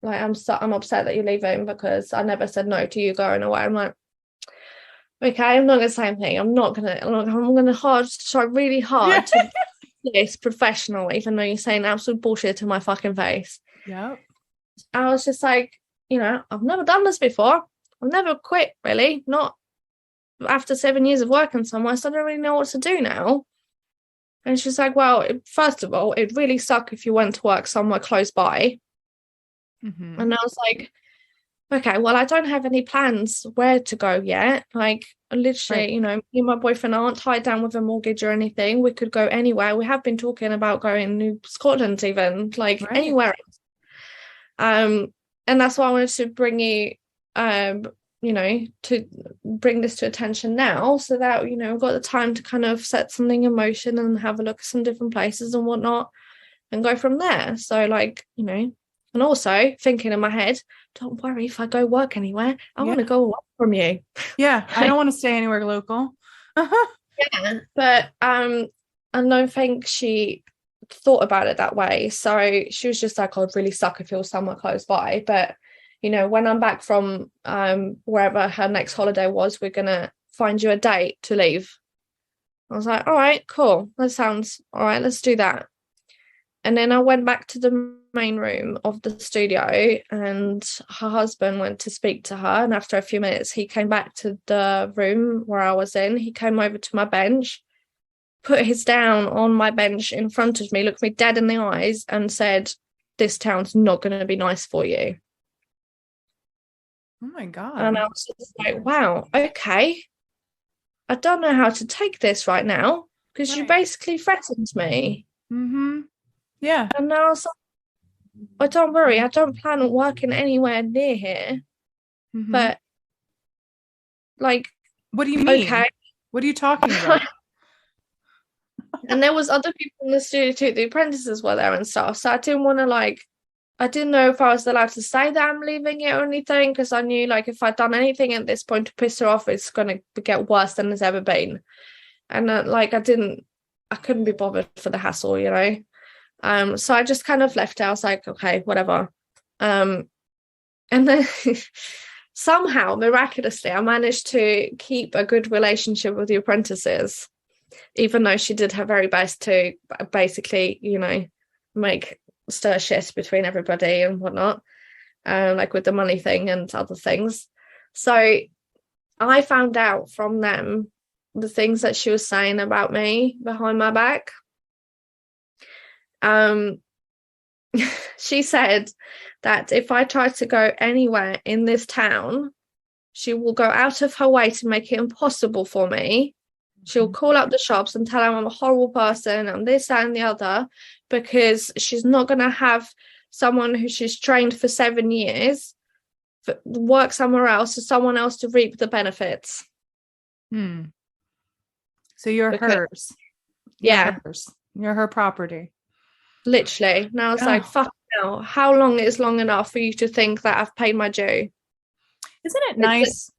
I'm upset that you're leaving because I never said no to you going away. I'm like, okay, I'm not gonna say anything. I'm gonna try really hard to this professional, even though you're saying absolute bullshit to my fucking face. Yeah. I was just like, I've never done this before. I've never quit, really. Not after 7 years of working somewhere, so I don't really know what to do now. And she's like, well, first of all, it'd really suck if you went to work somewhere close by. And I was like, okay, well, I don't have any plans where to go yet. Like, literally, me and my boyfriend aren't tied down with a mortgage or anything. We could go anywhere. We have been talking about going to Scotland even, like, anywhere else. And that's why I wanted to bring you, to bring this to attention now, so that, I've got the time to kind of set something in motion and have a look at some different places and whatnot and go from there. So like, and also thinking in my head, don't worry if I go work anywhere, I want to go away from you. Yeah, I don't want to stay anywhere local. Yeah, but I don't think she thought about it that way. So she was just like, I'd really suck if it was somewhere close by. But when I'm back from wherever her next holiday was, we're gonna find you a date to leave. I was like, all right, cool. That sounds all right. Let's do that. And then I went back to the main room of the studio, and her husband went to speak to her. And after a few minutes, he came back to the room where I was in. He came over to my bench, put his down on my bench in front of me, looked me dead in the eyes and said, this town's not going to be nice for you. Oh my God. And I was just like, wow, okay. I don't know how to take this right now, because you basically threatened me. Mm-hmm. Yeah. And I was like, but don't worry, I don't plan on working anywhere near here. Mm-hmm. But like, what do you mean? Okay. What are you talking about? And there was other people in the studio too. The apprentices were there and stuff. So I didn't want to I didn't know if I was allowed to say that I'm leaving it or anything, because I knew if I'd done anything at this point to piss her off, it's going to get worse than it's ever been. And I couldn't be bothered for the hassle, So I just kind of left it. I was like, okay, whatever. And then somehow, miraculously, I managed to keep a good relationship with the apprentices, even though she did her very best to basically, make stir shit between everybody and whatnot, with the money thing and other things. So I found out from them the things that she was saying about me behind my back. She said that if I try to go anywhere in this town, she will go out of her way to make it impossible for me. She'll call up the shops and tell them I'm a horrible person, I'm this, that, and the other, because she's not going to have someone who she's trained for 7 years work somewhere else for someone else to reap the benefits. So you're hers. Yeah. You're her property. Literally. And I was like, fuck now. How long is long enough for you to think that I've paid my due? Isn't it nice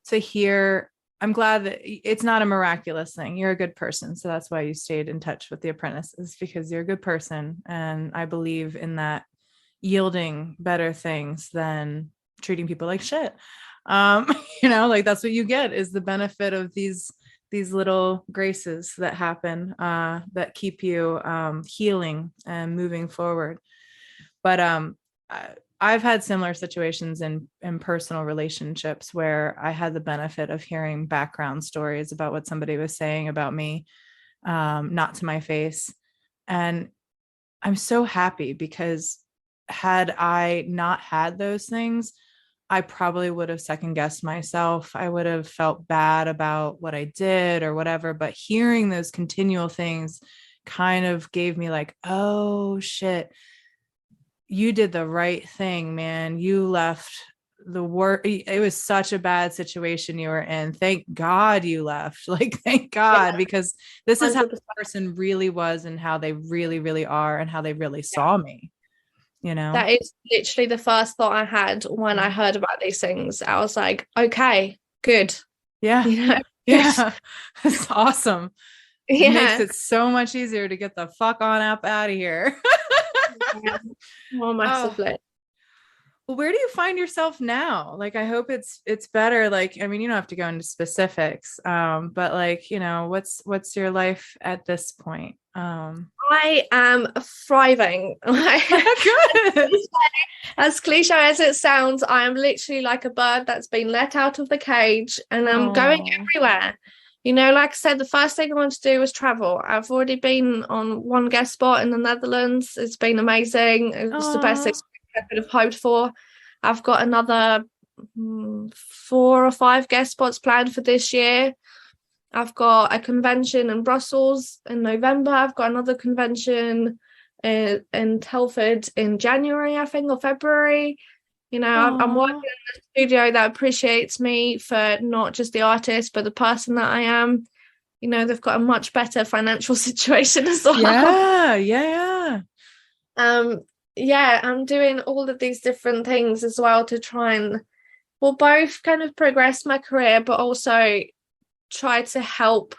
to hear? I'm glad that it's not a miraculous thing. You're a good person. So that's why you stayed in touch with the apprentices, because you're a good person. And I believe in that yielding better things than treating people like shit. That's what you get, is the benefit of these little graces that happen, that keep you healing and moving forward. But I've had similar situations in personal relationships where I had the benefit of hearing background stories about what somebody was saying about me, not to my face. And I'm so happy, because had I not had those things, I probably would have second guessed myself. I would have felt bad about what I did or whatever. But hearing those continual things kind of gave me oh shit, you did the right thing, man. You left the work. It was such a bad situation you were in. Thank God you left. Thank God, because this is 100%. How this person really was and how they really, really are and how they really saw me. That is literally the first thought I had when I heard about these things. I was like, okay, good. Yeah. Yeah. It's awesome. It makes it so much easier to get the fuck on up out of here. Well, massively. Well, where do you find yourself now? I hope it's better. You don't have to go into specifics, but what's your life at this point? I am thriving. Good. As cliche as it sounds, I am literally like a bird that's been let out of the cage, and I'm going everywhere. Like I said, the first thing I want to do was travel. I've already been on one guest spot in the Netherlands. It's been amazing. It was the best experience I could have hoped for. I've got another 4 or 5 guest spots planned for this year. I've got a convention in Brussels in November. I've got another convention in Telford in January, I think, or February. You know, I'm working in a studio that appreciates me for not just the artist, but the person that I am. You know, they've got a much better financial situation as well. Yeah. Yeah, I'm doing all of these different things as well to try and, well, both kind of progress my career, but also try to help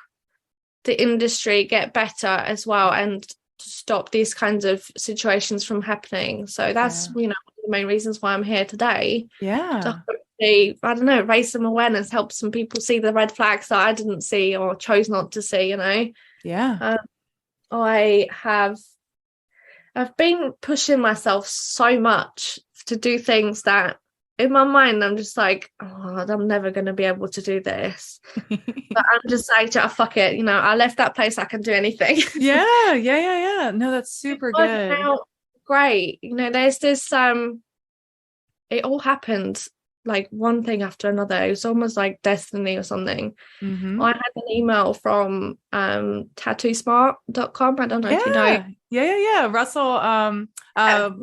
the industry get better as well and stop these kinds of situations from happening. So that's, you know, one of the main reasons why I'm here today. Yeah. To hopefully, I don't know, raise some awareness, help some people see the red flags that I didn't see or chose not to see, you know. Yeah. I've been pushing myself so much to do things that in my mind I'm just like, oh, I'm never going to be able to do this. But I'm just like, oh, fuck it, you know, I left that place, I can do anything. Yeah. No, that's super good. Great. You know, there's this it all happened like one thing after another. It was almost like destiny or something. I had an email from tattoosmart.com. I don't know if you know. Yeah. Russell. Russell,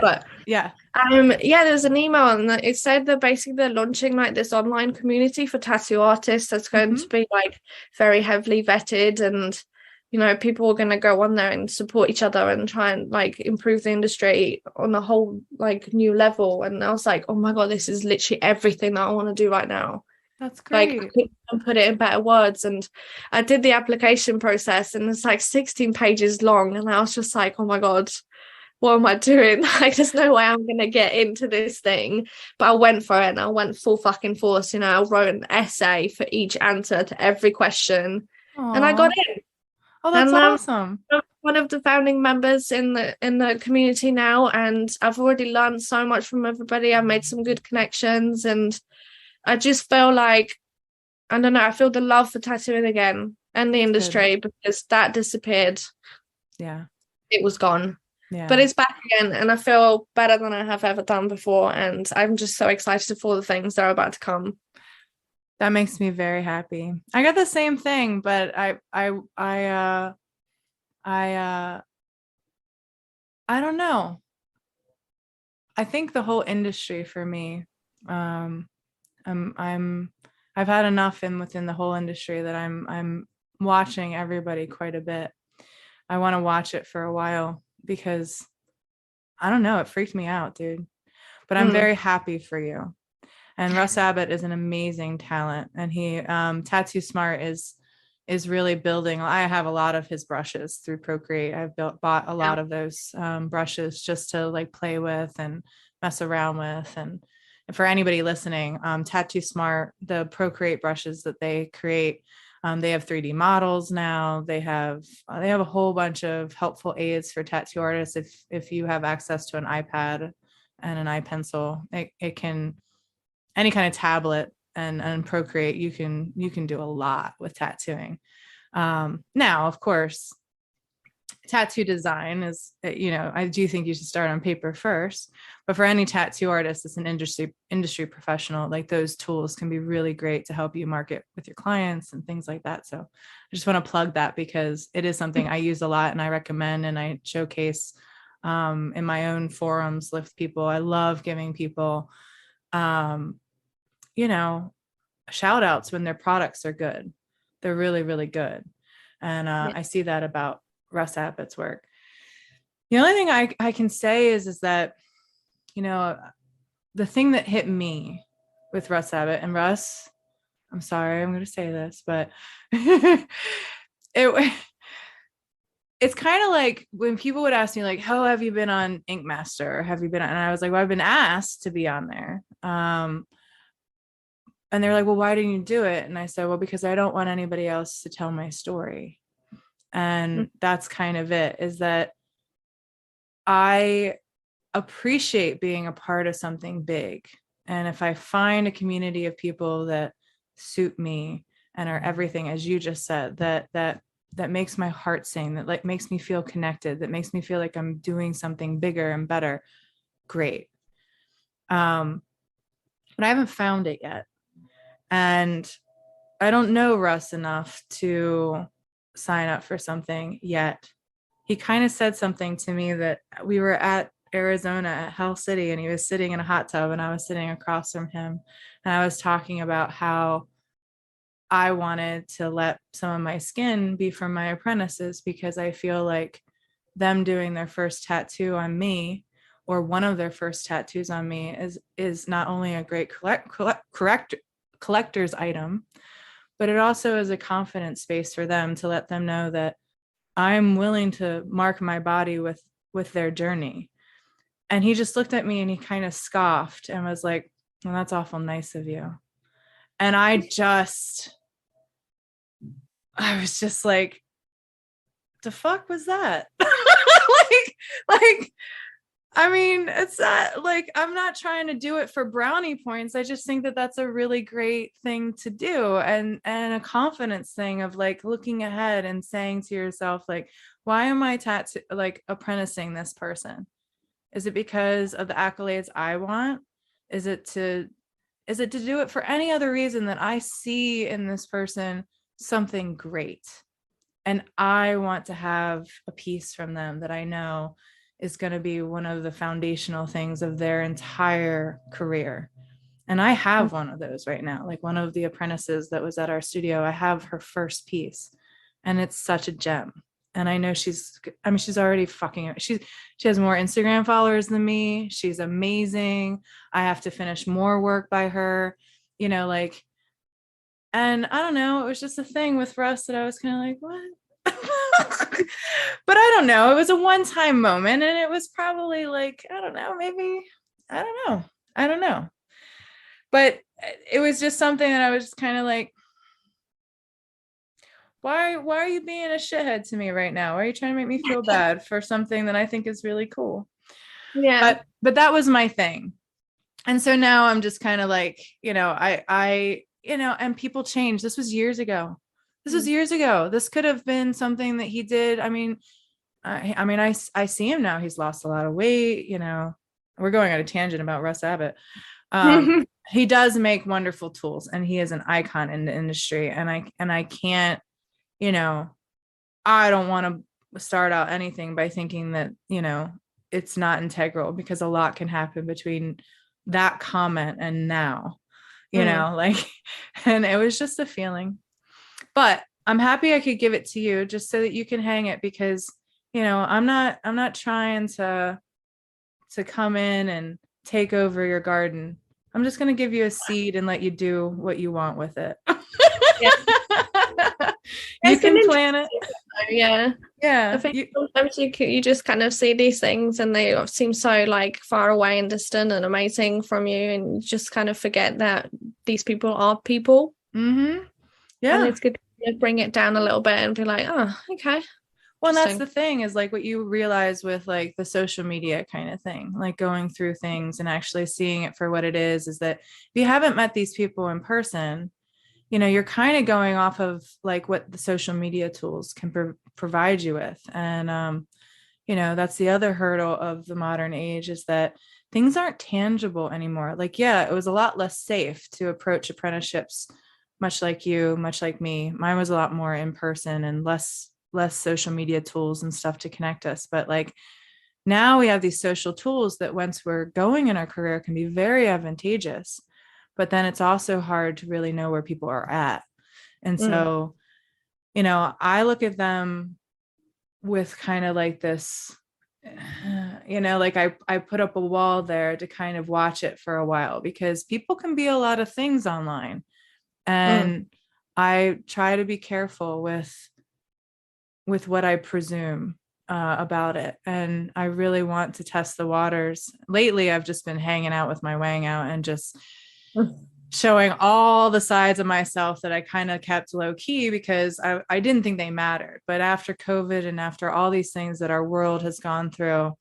but there was an email and it said that basically they're launching like this online community for tattoo artists that's going to be like very heavily vetted, and you know, people are going to go on there and support each other and try and like improve the industry on a whole like new level. And I was like, oh my god, this is literally everything that I want to do right now. That's great. Like, I couldn't put it in better words. And I did the application process and it's like 16 pages long, and I was just like, oh my god, what am I doing? Like, there's no way I'm gonna get into this thing. But I went for it and I went full fucking force. You know, I wrote an essay for each answer to every question. Aww. And I got in. Oh, that's awesome. I'm one of the founding members in the community now, and I've already learned so much from everybody. I've made some good connections, and I just feel like, I don't know, I feel the love for tattooing again and the industry, because that disappeared. Yeah. It was gone. Yeah. But it's back again, and I feel better than I have ever done before, and I'm just so excited for the things that are about to come. That makes me very happy. I got the same thing, but I don't know. I think the whole industry for me, I've had enough within the whole industry that I'm watching everybody quite a bit. I want to watch it for a while because I don't know, it freaked me out, dude. But I'm very happy for you. And Russ Abbott is an amazing talent, and he Tattoo Smart is really building. I have a lot of his brushes through Procreate. I've bought a lot of those brushes just to like play with and mess around with. And for anybody listening, Tattoo Smart, the Procreate brushes that they create, they have 3D models now. They have a whole bunch of helpful aids for tattoo artists. If you have access to an iPad and an iPencil, it can, any kind of tablet and Procreate, you can do a lot with tattooing. Now, of course, tattoo design is, you know, I do think you should start on paper first, but for any tattoo artist that's an industry professional, like those tools can be really great to help you market with your clients and things like that. So I just want to plug that because it is something I use a lot and I recommend and I showcase in my own forums with people. I love giving people you know, shout outs when their products are good. They're really, really good. And I see that about Russ Abbott's work. The only thing I can say is that, you know, the thing that hit me with Russ Abbott, and Russ, I'm sorry, I'm going to say this, but it's kind of like when people would ask me like, how have you been on Ink Master? Or have you been on? And I was like, well, I've been asked to be on there. And they're like, well, why didn't you do it? And I said, well, because I don't want anybody else to tell my story. And that's kind of it, is that I appreciate being a part of something big. And if I find a community of people that suit me and are everything, as you just said, that makes my heart sing, that like makes me feel connected, that makes me feel like I'm doing something bigger and better, great. But I haven't found it yet. And I don't know Russ enough to sign up for something yet. he kind of said something to me that we were at Arizona at Hell City, and he was sitting in a hot tub and I was sitting across from him, and I was talking about how I wanted to let some of my skin be from my apprentices, because I feel like them doing their first tattoo on me, or one of their first tattoos on me, is not only a great collector's item, but it also is a confidence space for them, to let them know that I'm willing to mark my body with their journey. And he just looked at me and he kind of scoffed and was like, well, that's awful nice of you. And I was just like, the fuck was that? like, I mean, it's not like, I'm not trying to do it for brownie points. I just think that that's a really great thing to do, and a confidence thing of like looking ahead and saying to yourself, like, why am I apprenticing this person? Is it because of the accolades I want? Is it to do it for any other reason that I see in this person something great, and I want to have a piece from them that I know is going to be one of the foundational things of their entire career. And I have one of those right now. Like, one of the apprentices that was at our studio, I have her first piece, and it's such a gem. And I know she's already fucking, she has more Instagram followers than me. She's amazing. I have to finish more work by her, like, and I don't know, it was just a thing with Russ that I was kind of like, what? But I don't know. It was a one-time moment, and it was probably like, I don't know, maybe, I don't know. But it was just something that I was just kind of like, why are you being a shithead to me right now? Why are you trying to make me feel bad for something that I think is really cool? Yeah. But that was my thing. And so now I'm just kind of like, I and people change. This was years ago. This could have been something that he did. I see him now. He's lost a lot of weight. We're going on a tangent about Russ Abbott. He does make wonderful tools, and he is an icon in the industry. And I can't, I don't want to start out anything by thinking that, it's not integral, because a lot can happen between that comment and now, and it was just a feeling. But I'm happy I could give it to you just so that you can hang it, because, I'm not trying to come in and take over your garden. I'm just going to give you a seed and let you do what you want with it. Yeah. You can plant it. Yeah. Yeah. I think sometimes you just kind of see these things and they seem so like far away and distant and amazing from you, and you just kind of forget that these people are people. Mm-hmm. Yeah. And it's good to bring it down a little bit and be like, oh, okay. Well, that's the thing, is like what you realize with like the social media kind of thing, like going through things and actually seeing it for what it is that if you haven't met these people in person, you're kind of going off of like what the social media tools can provide you with. And, that's the other hurdle of the modern age, is that things aren't tangible anymore. Like, yeah, it was a lot less safe to approach apprenticeships, much like you, much like me. Mine was a lot more in person and less social media tools and stuff to connect us. But like, now we have these social tools that once we're going in our career can be very advantageous, but then it's also hard to really know where people are at. And so, I look at them with kind of like this, like I put up a wall there to kind of watch it for a while, because people can be a lot of things online. And I try to be careful with what I presume about it. And I really want to test the waters. Lately, I've just been hanging out with my wang out and just showing all the sides of myself that I kind of kept low key, because I didn't think they mattered. But after COVID and after all these things that our world has gone through,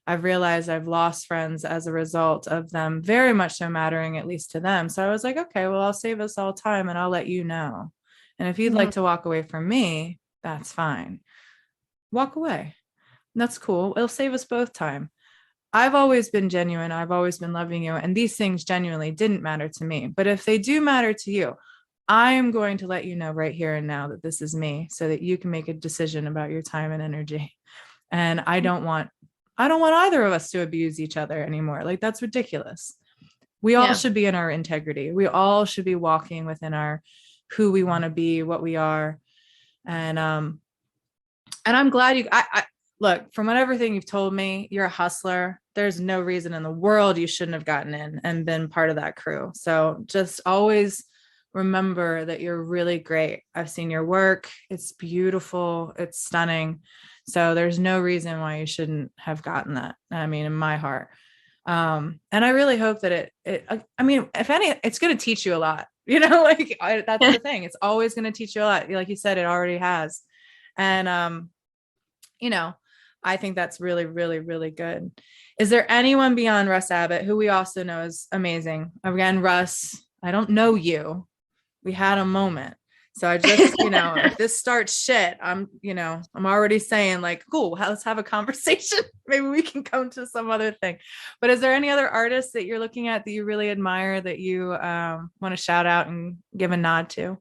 I've realized I've lost friends as a result of them very much so mattering, at least to them. So I was like, okay, well, I'll save us all time and I'll let you know. And if you'd like to walk away from me, that's fine. Walk away. That's cool. It'll save us both time. I've always been genuine. I've always been loving you. And these things genuinely didn't matter to me. But if they do matter to you, I am going to let you know right here and now that this is me, so that you can make a decision about your time and energy. And I don't want either of us to abuse each other anymore. Like, that's ridiculous. We all should be in our integrity. We all should be walking within our who we want to be, what we are. And I'm glad I look, from everything you've told me, you're a hustler. There's no reason in the world you shouldn't have gotten in and been part of that crew. So just always remember that you're really great. I've seen your work. It's beautiful. It's stunning. So there's no reason why you shouldn't have gotten that. I mean, in my heart. And I really hope that I mean, if any, it's going to teach you a lot, like that's the thing. It's always going to teach you a lot. Like you said, it already has. And, I think that's really, really, really good. Is there anyone beyond Russ Abbott, who we also know is amazing? Again, Russ, I don't know you. We had a moment. So I just, if this starts shit, I'm already saying like, cool, let's have a conversation. Maybe we can come to some other thing. But is there any other artists that you're looking at that you really admire that you want to shout out and give a nod to?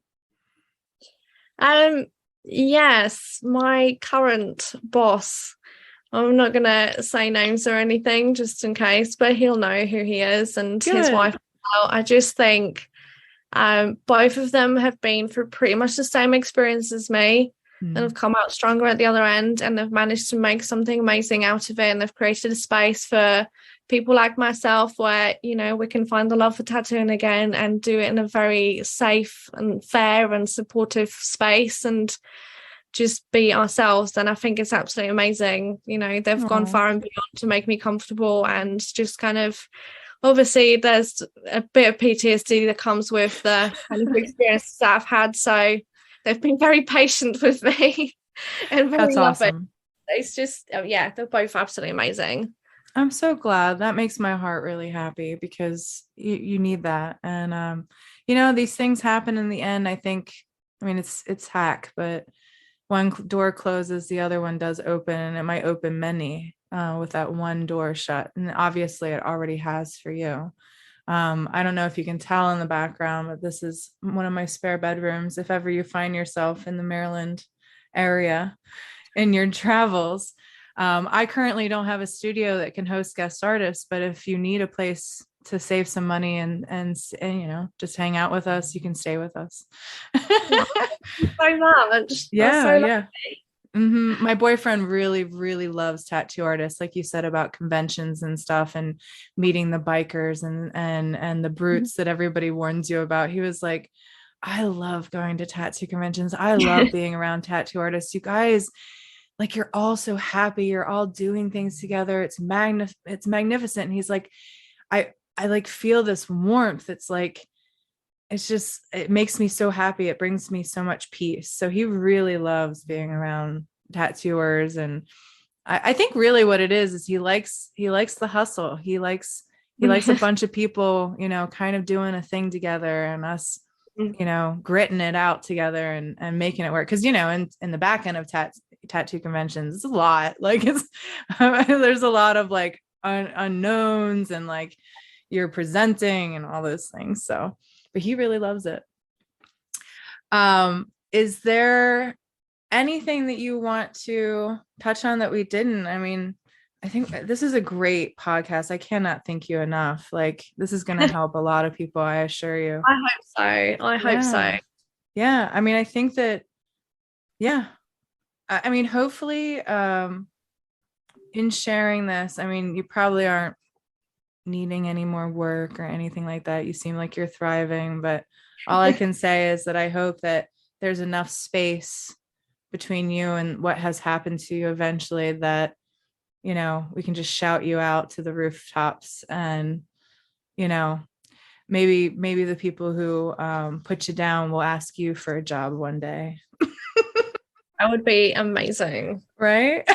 Yes, my current boss. I'm not gonna say names or anything just in case, but he'll know who he is and Good. His wife. I just think both of them have been through pretty much the same experience as me and have come out stronger at the other end, and they've managed to make something amazing out of it, and they've created a space for people like myself where we can find the love for tattooing again and do it in a very safe and fair and supportive space and just be ourselves. And I think it's absolutely amazing. They've gone far and beyond to make me comfortable, and just kind of, obviously there's a bit of PTSD that comes with the kind of experiences that I've had, so they've been very patient with me and very That's awesome. It's just they're both absolutely amazing. I'm so glad. That makes my heart really happy, because you need that. And these things happen in the end. I think, it's hack, but one door closes, the other one does open, and it might open many with that one door shut. And obviously it already has for you. I don't know if you can tell in the background, but this is one of my spare bedrooms. If ever you find yourself in the Maryland area in your travels, I currently don't have a studio that can host guest artists, but if you need a place to save some money and just hang out with us, you can stay with us. So much. Yeah. My boyfriend really, really loves tattoo artists, like you said, about conventions and stuff, and meeting the bikers and the brutes that everybody warns you about. He was like, I love going to tattoo conventions. I love being around tattoo artists. You guys, like, you're all so happy. You're all doing things together. It's magnificent. And he's like, I like feel this warmth. It's like, it makes me so happy. It brings me so much peace. So he really loves being around tattooers. And I think really what it is he likes the hustle. He likes a bunch of people, kind of doing a thing together, and us, gritting it out together and making it work. Cause in the back end of tattoo conventions, it's a lot. Like there's a lot of like unknowns, and like you're presenting and all those things. So, but he really loves it. Is there anything that you want to touch on that we didn't? I think this is a great podcast. I cannot thank you enough. Like, this is going to help a lot of people, I assure you. I hope so. Yeah. I think that, hopefully, in sharing this, you probably aren't needing any more work or anything like that. You seem like you're thriving, but all I can say is that I hope that there's enough space between you and what has happened to you eventually that, we can just shout you out to the rooftops, and, maybe the people who put you down will ask you for a job one day. That would be amazing. Right?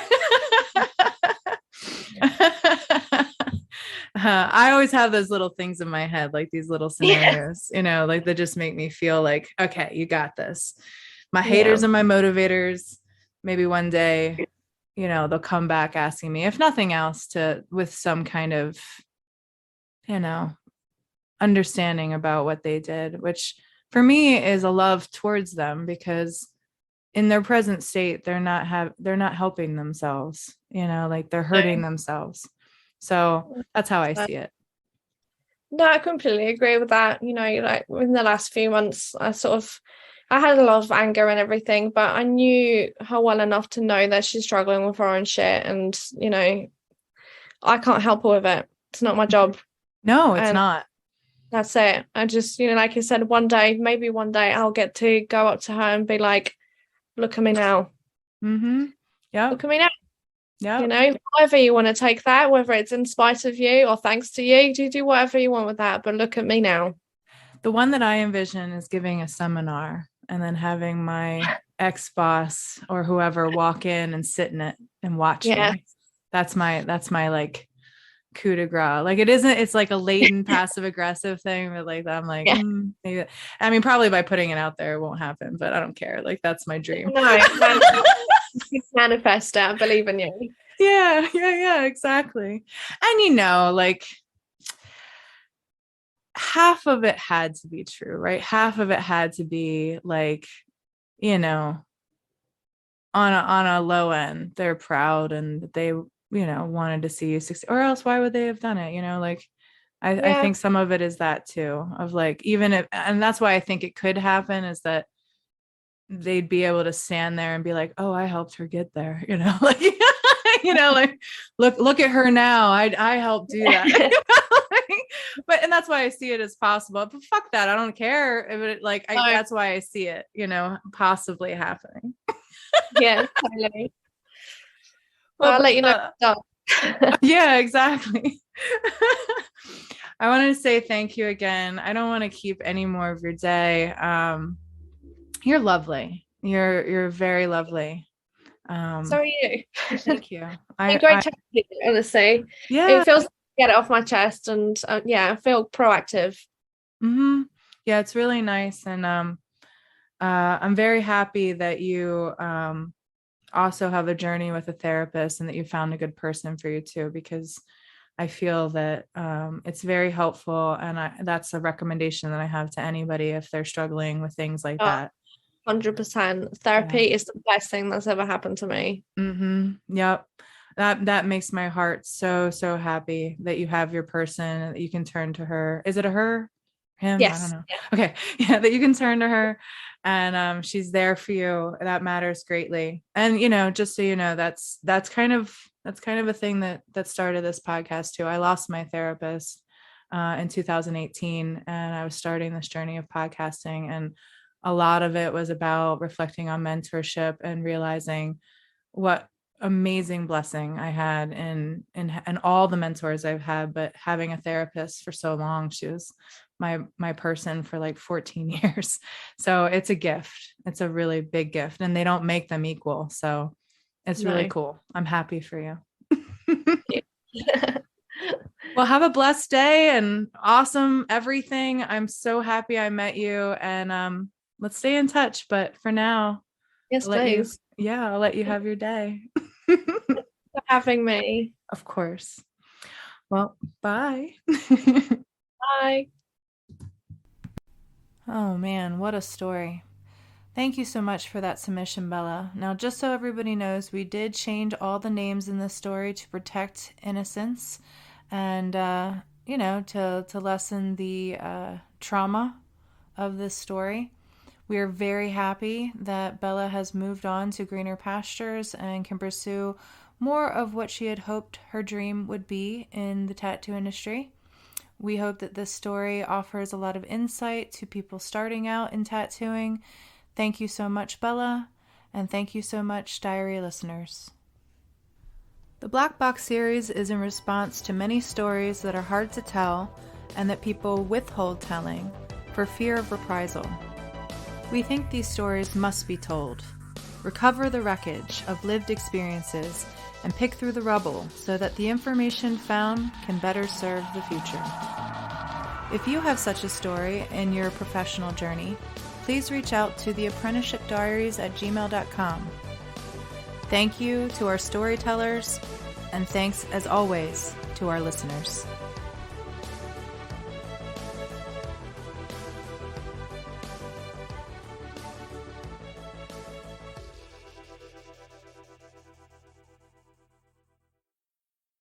I always have those little things in my head, like these little scenarios, like they just make me feel like, okay, you got this. My haters and my motivators, maybe one day, they'll come back asking me, if nothing else, with some kind of, understanding about what they did, which for me is a love towards them, because in their present state, they're not helping themselves, like they're hurting themselves. So that's how I see it. No, I completely agree with that. Like in the last few months, I had a lot of anger and everything, but I knew her well enough to know that she's struggling with her own shit, and I can't help her with it. It's not my job. No, it's not. That's it. I just, like I said, maybe one day I'll get to go up to her and be like, look at me now. Mm-hmm. Yeah. Look at me now. Yeah. However you want to take that, whether it's in spite of you or thanks to you, do whatever you want with that, but look at me now. The one that I envision is giving a seminar and then having my ex-boss or whoever walk in and sit in it and watch me. That's my like coup de grace. Like it's like a latent passive aggressive thing, but like I'm like, maybe. I mean, probably by putting it out there it won't happen, but I don't care. Like that's my dream. No, manifest it. I believe in you. Yeah, exactly. And like half of it had to be true, right? Half of it had to be like, on a low end, they're proud and they, wanted to see you succeed, or else why would they have done it? Like, I think some of it is that too, of like, even if, and that's why I think it could happen, is that they'd be able to stand there and be like, oh, I helped her get there, like, like, look at her now. I helped do that. But, and that's why I see it as possible, but fuck that. I don't care if it, like, that's why I see it, possibly happening. Yeah, totally. Well, I'll let you know. Yeah, exactly. I wanted to say thank you again. I don't want to keep any more of your day. You're lovely. You're very lovely. So are you. Thank you. Great chatting to you, honestly. Yeah. It feels to get it off my chest, and I feel proactive. Mm-hmm. Yeah, it's really nice. And I'm very happy that you also have a journey with a therapist and that you found a good person for you too, because I feel that it's very helpful. And that's a recommendation that I have to anybody if they're struggling with things like that. 100%. Therapy is the best thing that's ever happened to me. Mm-hmm. Yep. That makes my heart so happy that you have your person and that you can turn to her. Is it a her? Him? Yes. I don't know. Yeah. Okay. Yeah, that you can turn to her and she's there for you. That matters greatly. And just so you know, that's kind of a thing that started this podcast too. I lost my therapist in 2018 and I was starting this journey of podcasting, and a lot of it was about reflecting on mentorship and realizing what amazing blessing I had in all the mentors I've had, but having a therapist for so long. She was my person for like 14 years. So it's a gift. It's a really big gift, and they don't make them equal. So it's really cool. I'm happy for you. Well, have a blessed day and awesome everything. I'm so happy I met you, and let's stay in touch. But for now, yes, please. I'll let you have your day. Thanks for having me. Of course. Well, bye. Bye. Oh man, what a story. Thank you so much for that submission, Bella. Now, just so everybody knows, we did change all the names in this story to protect innocence and, to lessen the trauma of this story. We are very happy that Bella has moved on to greener pastures and can pursue more of what she had hoped her dream would be in the tattoo industry. We hope that this story offers a lot of insight to people starting out in tattooing. Thank you so much, Bella, and thank you so much, Diary listeners. The Black Box series is in response to many stories that are hard to tell and that people withhold telling for fear of reprisal. We think these stories must be told. Recover the wreckage of lived experiences and pick through the rubble so that the information found can better serve the future. If you have such a story in your professional journey, please reach out to theapprenticeshipdiaries@gmail.com. Thank you to our storytellers, and thanks as always to our listeners.